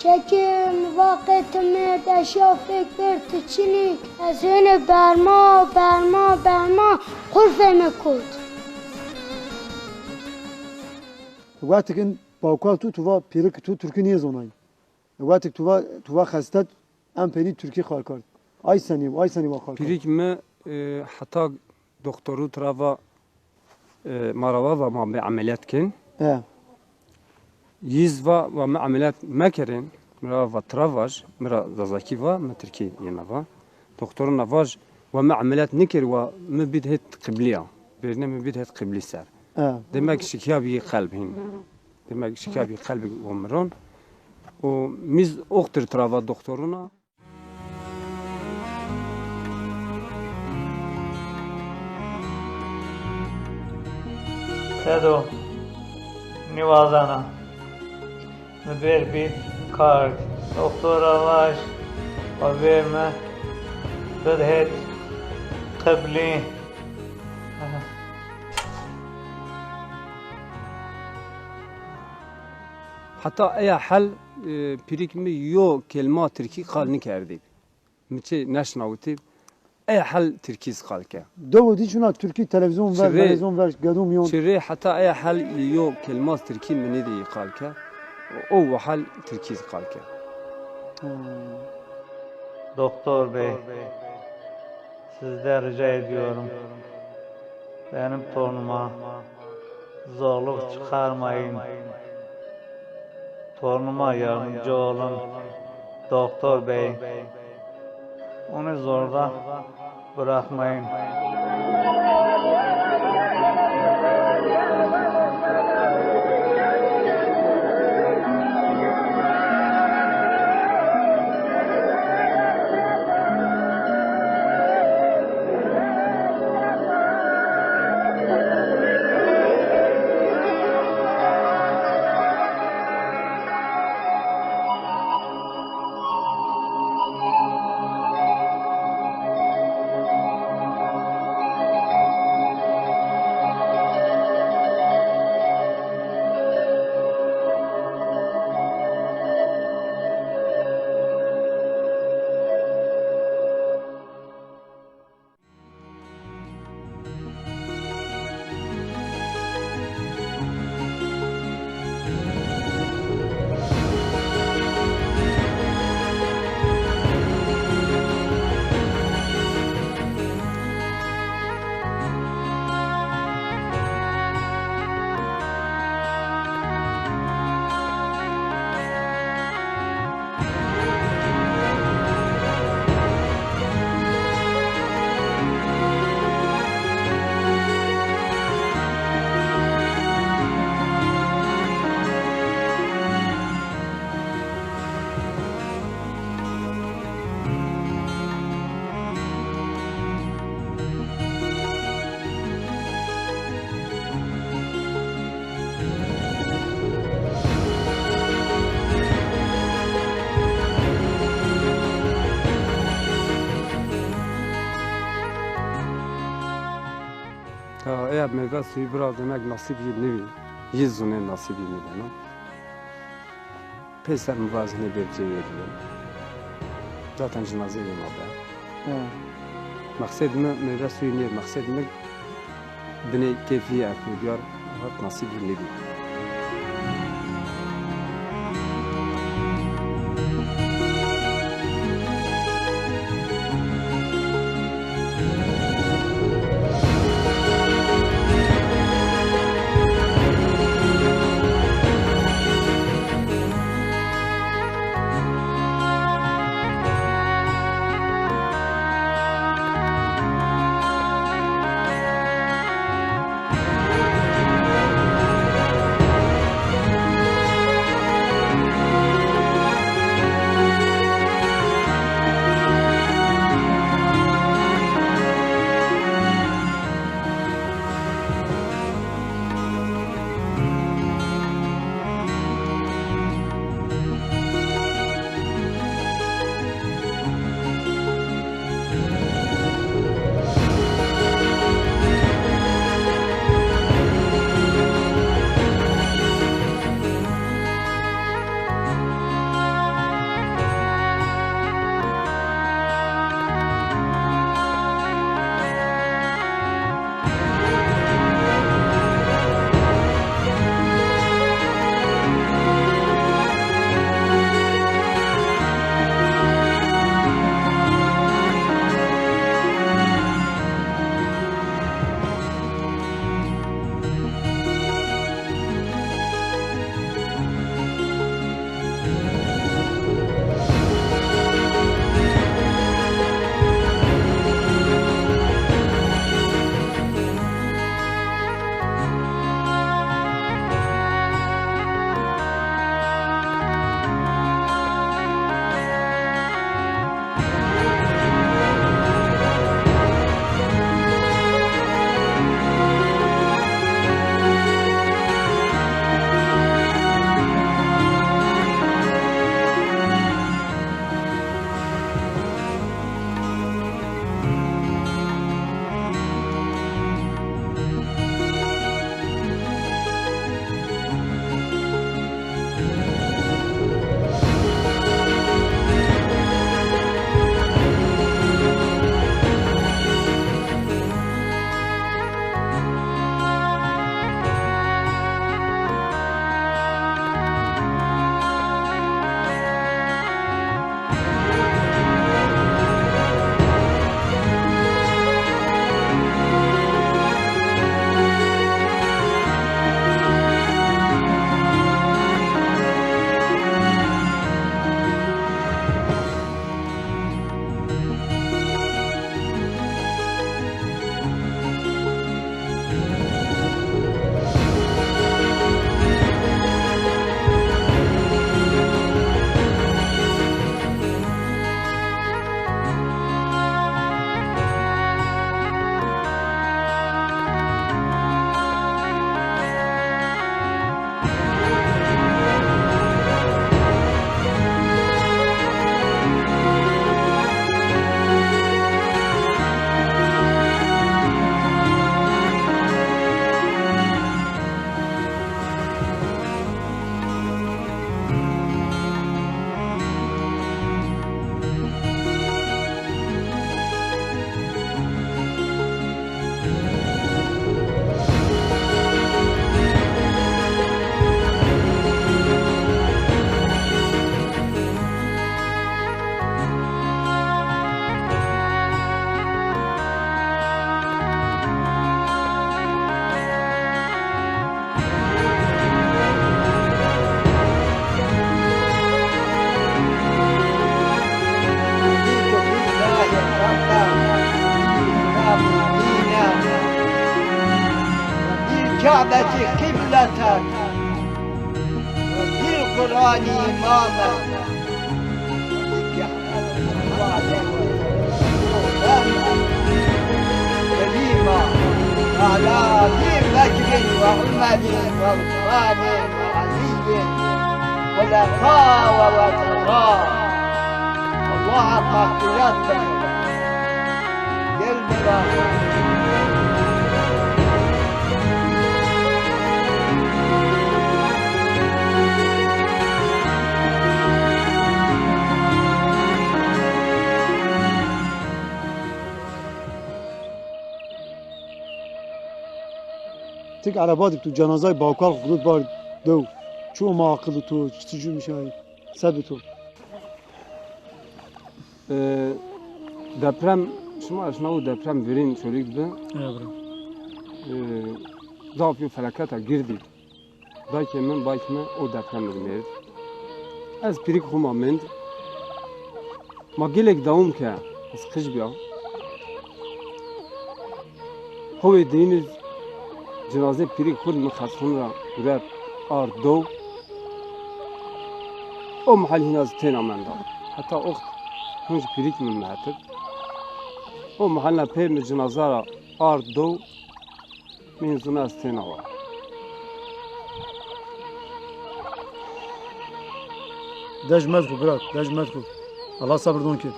Çekim vakitimi de şafik bir tüçilik Ezini berma kurfemi kut وقتی که باوکال تو پیرک تو ترکی نیز اونایی وقتی تو خستت ام پیری ترکی خال کرد آی سنی با خال کرد پیریک می حتی دکترو تراوا ماروا و ما عملیات کن یز و ما عملیات مکرین مرا و تراواج مرا زاکی و ما ترکی یما و دکتر نواج و ما عملیات نکر و ما بدهت قبلیه برنه ما بدهت قبلی سر demek şikâbi kalbin demek şikâbi kalbi umrun o miz oktur trava doktoruna Tedo Nivazana Müber bir kart Doktor Avaş Verme Bedhet Kıbli حتی ای حل پیریک می یو کلمات ترکی قال نکردی میشه نشناوتی ای حل ترکیز قال که دو دی چون ترکی تلویزیون و تلویزیون و گدوم یون چری حتی ای حل یو کلمات ترکی منی دی قال که او حل ترکیز قال که Doktor Bey sizden rica ediyorum benim torunuma zorluk çıkarmayın. Torunuma yardımcı olun Doktor Bey. Onu zorda bırakmayın. یا مگا سوی برا دمک نصیبی نوی یه زونه نصیبی میدن پسر موازنه برجه دیدن zaten cenaze yedim abi. Maksud mı meyve suyu ne? Maksud mı beni keyfi yapıyor, hep nasip ne bi. الكعبة قبلة وبالقرآن إماما كريما على ذي بكر وعمر وعثمان وعلي خلفاء ووزراء الله مغفرتك يا المرأة تك عربات تو جنازه باوکال خودت بار دو چو ما عقل تو چجور میشه ثبتو deprem şuma aşnavu deprem verin çölük be zafiyo felakata girdi daykemen baykme o deprem vermedi az pirik xuma mend ma gelek davum ke az kışbiya hovi deniz cenaze pirik xud mixasxunra rep ar do o mahal hinaz tena menda hatta oxt هنج پیریک من معتب او محلنا پیم جنازارا آر دو من زنا استناوا دج مدخو برات دج مدخو الله صبر دون که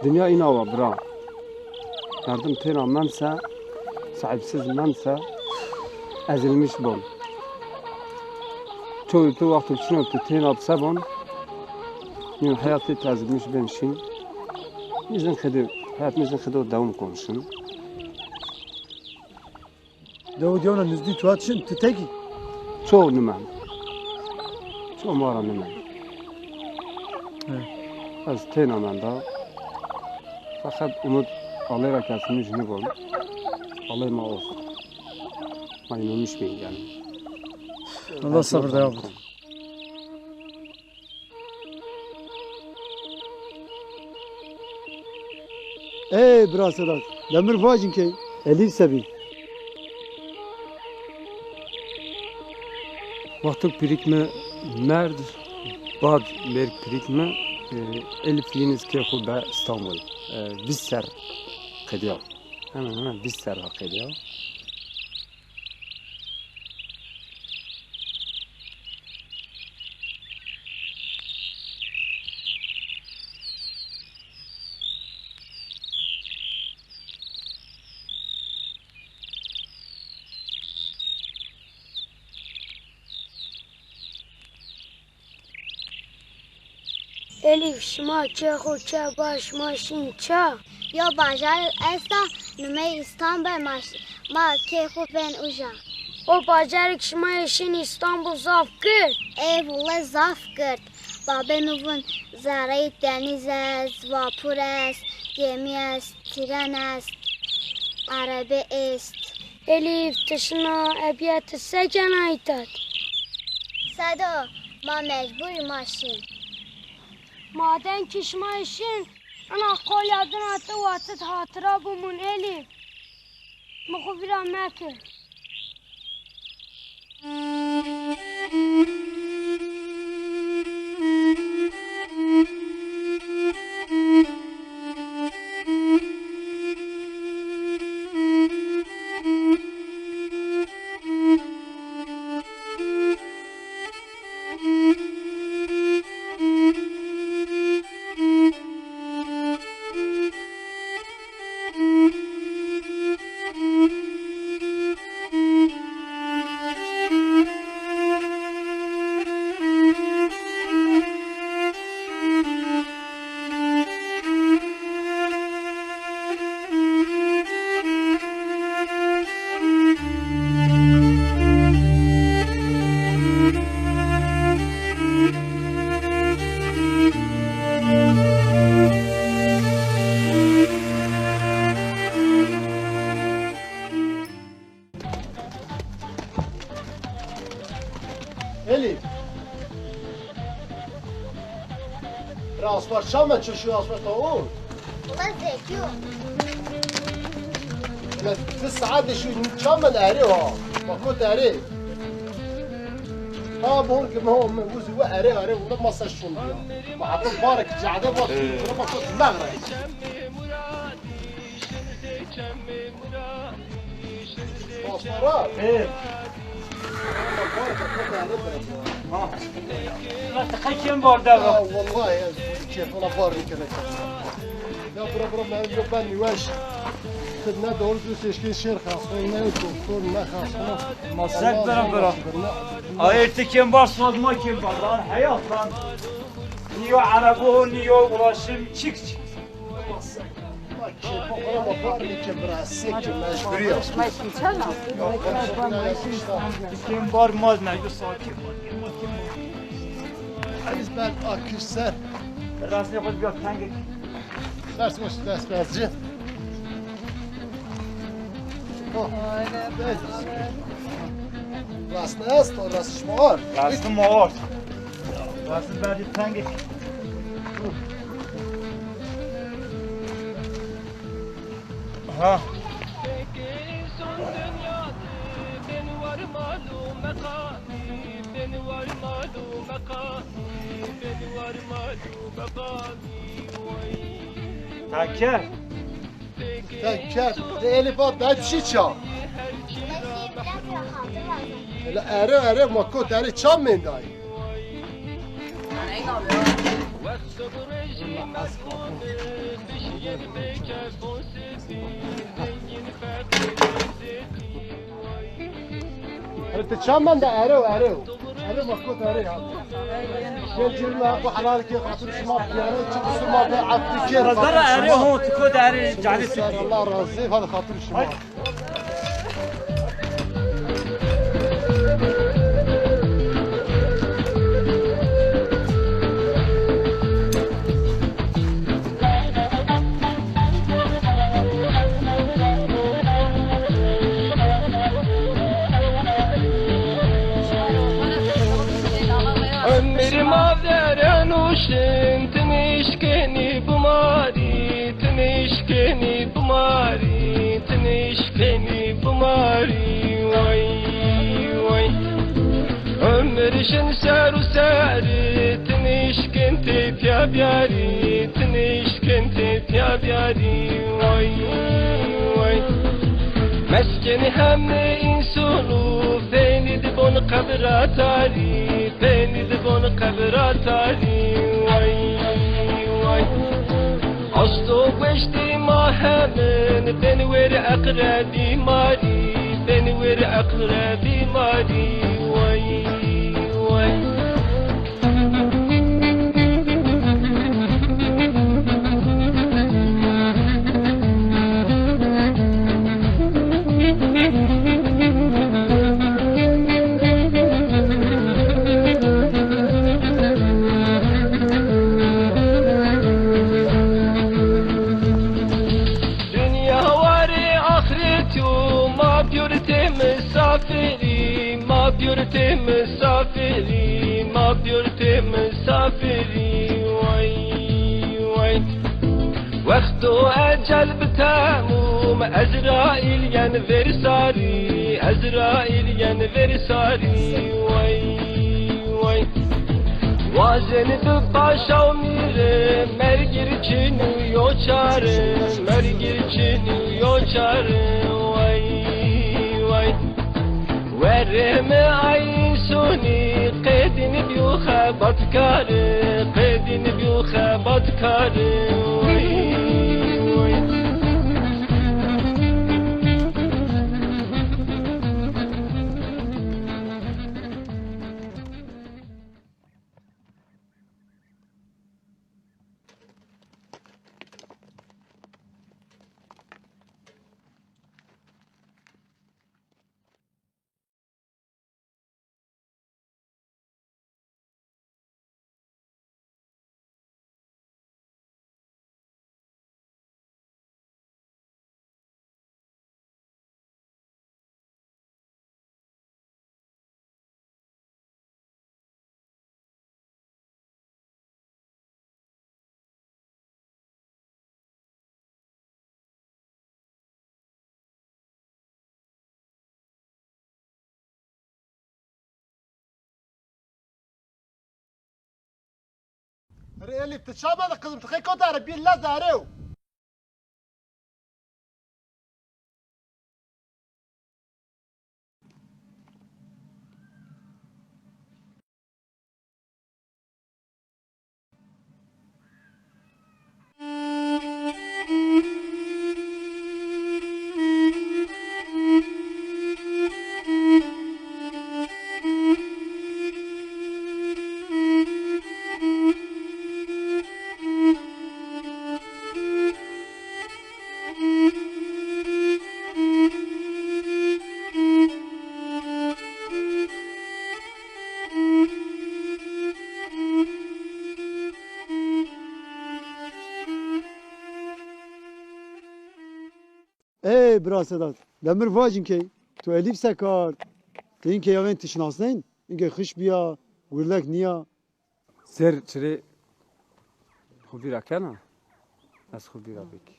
Dünya inava bra. Yardım tena memse, sahipsiz memse, ezilmiş bon. Çoğu tu vakti çino tu tena bsebon, min hayatı ezilmiş benşin. Mizin xedi, hayatımızın xedi devam konuşun. دو دیونا نزدی تو هاتشن تتکی Çoğu nümen. Çoğu mara nümen. Az tena menda. Fakat umut Allah'a kesilmiş ne bol. Allah ma olsun. Ma inanmış mıyım yani. Allah sabır da yaptı. Ey bra Sedat. Demir vacin ki. Elif sebi. Vakti pirikme merd bad berk pirikme elif yeniz ki xu be İstanbul. Visser qediya. Hemen visser qediya. Elif şma çe xo çe baş maşin çe یا بازار استا نمی İstanbul ما که خوب ben uca. O bacarık şma işin İstanbul zaf kır. Eyvallah zaf kırd. Babamın zarai deniz است vapur است gemi است tren است araba است. Elif tışına ebiyatı seken aytat. Sado ma mecbur maşin. Maden kişma işin ana kol yadın atı vatıt hatıra bumun Elif. Mukubira mekir. Elif. Asfar şama çeşiyor asfar tavuğu. والله زكيو. في السعادة شو شما نعريها ما كنت عري. بقول كم هو من جوزي وعري عري ولا ما صشون بيا. وعطوا بارك جعده بس ما كنت مغرب. أسفارات. إيه. ما تخشم برده والله كيف انا بارك لك لا برا ما يبان واش خدنا دور دوسيشكي شير خاص نه دكتور نه خاص مسك برا آيرتي كم var sozma kim var lan hayat lan. Niyo araba niyo ulaşım çık çık. Kim var maz meclis sakin. عايز بقى اكسر Biraz ne yapacak tangi. درس مش درس بازجي راس ناس تو راس شمار Rastım mor. Rastım verdi tangi. Ha. Tanker. تنكر اللي فات ده بشي تشا لا اره ما كنت اره تشام من داي انت تشام من ده اره ما كنت اره شجر ما ابو حلال كي خاطر شما بيانو تشوف ما بعد كير Pazara ere ho tiko deri calisi. الله راضي هذا خاطر شما عمري ما ذرن وشن تنشكني بماري تنشكني بماري تنشكني بماري وي عمري شن سار وسار تنشكنت يا بياري تنشكنت يا بياري وي مسكني هم انسانو فين دبون قبراتاري فين دبون قبراتاري واي أصدو وشتي ما همن بين وير أقربي ماري بين وير أقربي ماري واي ما بيرتي مسافري واي وقتو أجل بتاموم أزرائيل ينفرساري أزرائيل ينفرساري واي وازن بباشا وميري مرگیر چنو یو چاره مرگیر چنو یو چاره واي ورم عين سوني قيدين بيو خبط كاري قيدين بيو خبط كاري ريالي بتتشابه هذا قسم تخيل كنت عربي لا زاريو Ey bra Sedat. Demir vacin ki. Tu elif sekar. Teyin ki yavên tişnasneyn. İnke kış biya. Gurlek niya. Ser çire xubira kana. Az xubira bek.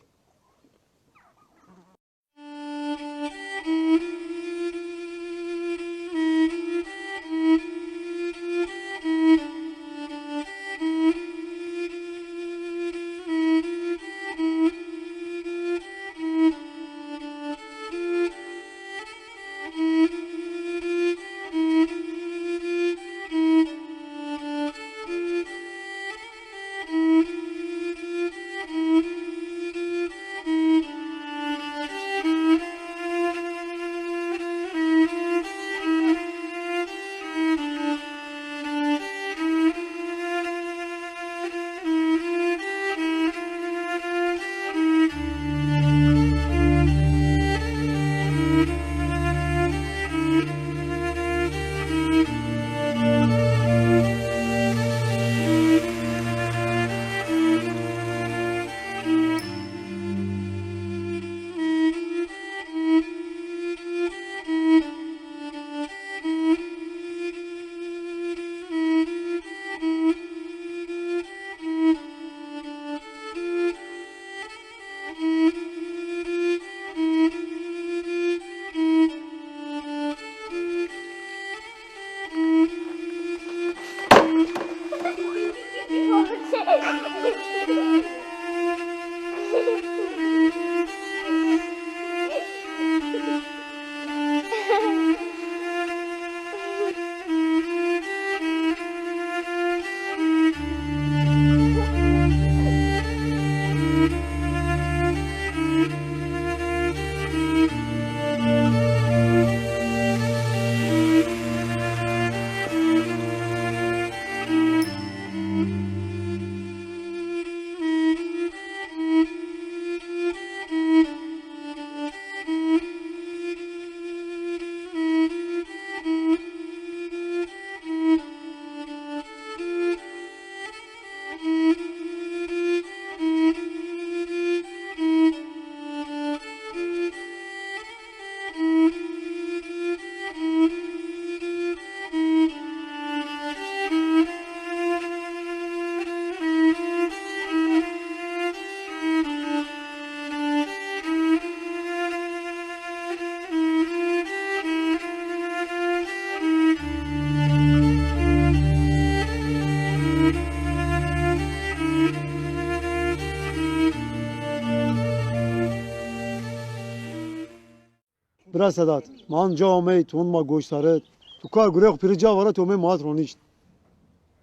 Bra Sedat. Man camey ton ma goştaret. Tu kar gurek pirca vara tu me mat ronişt.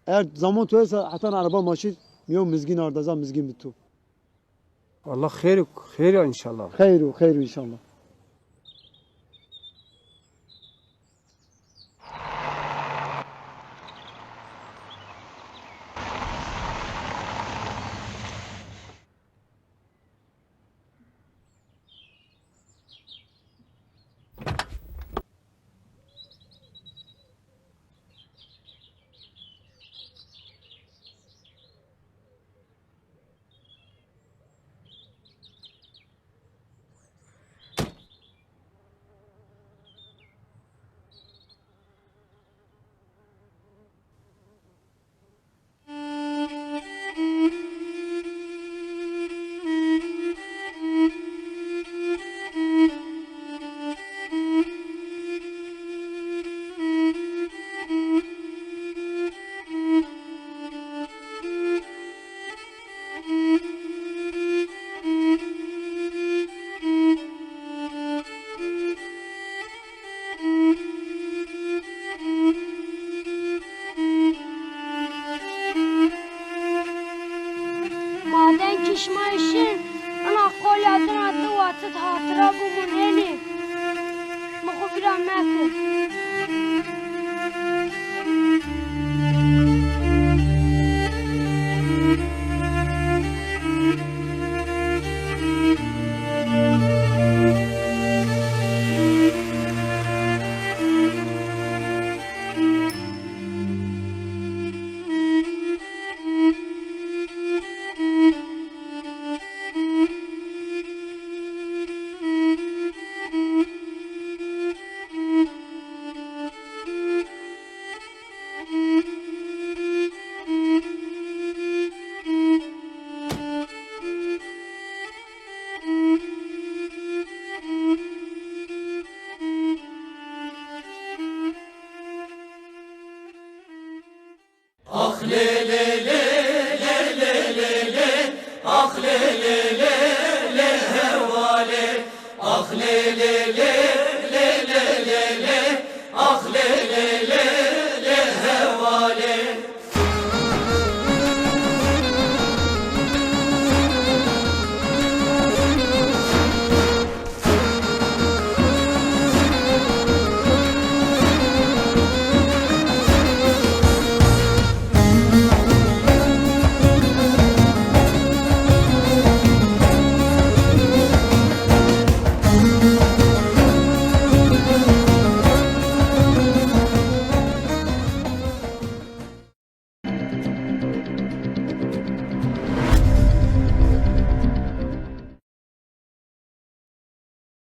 Eğer zaman tu esa hatan araba maşit miyo mizgin ardaza mizgin bitu. Allah xeyr inşallah. Xeyru inşallah. Maden kişma işin ana kolyatın adı vatıt hatıra bu muneli. Muhu bir amekir. ah le le le le hevale, ah le le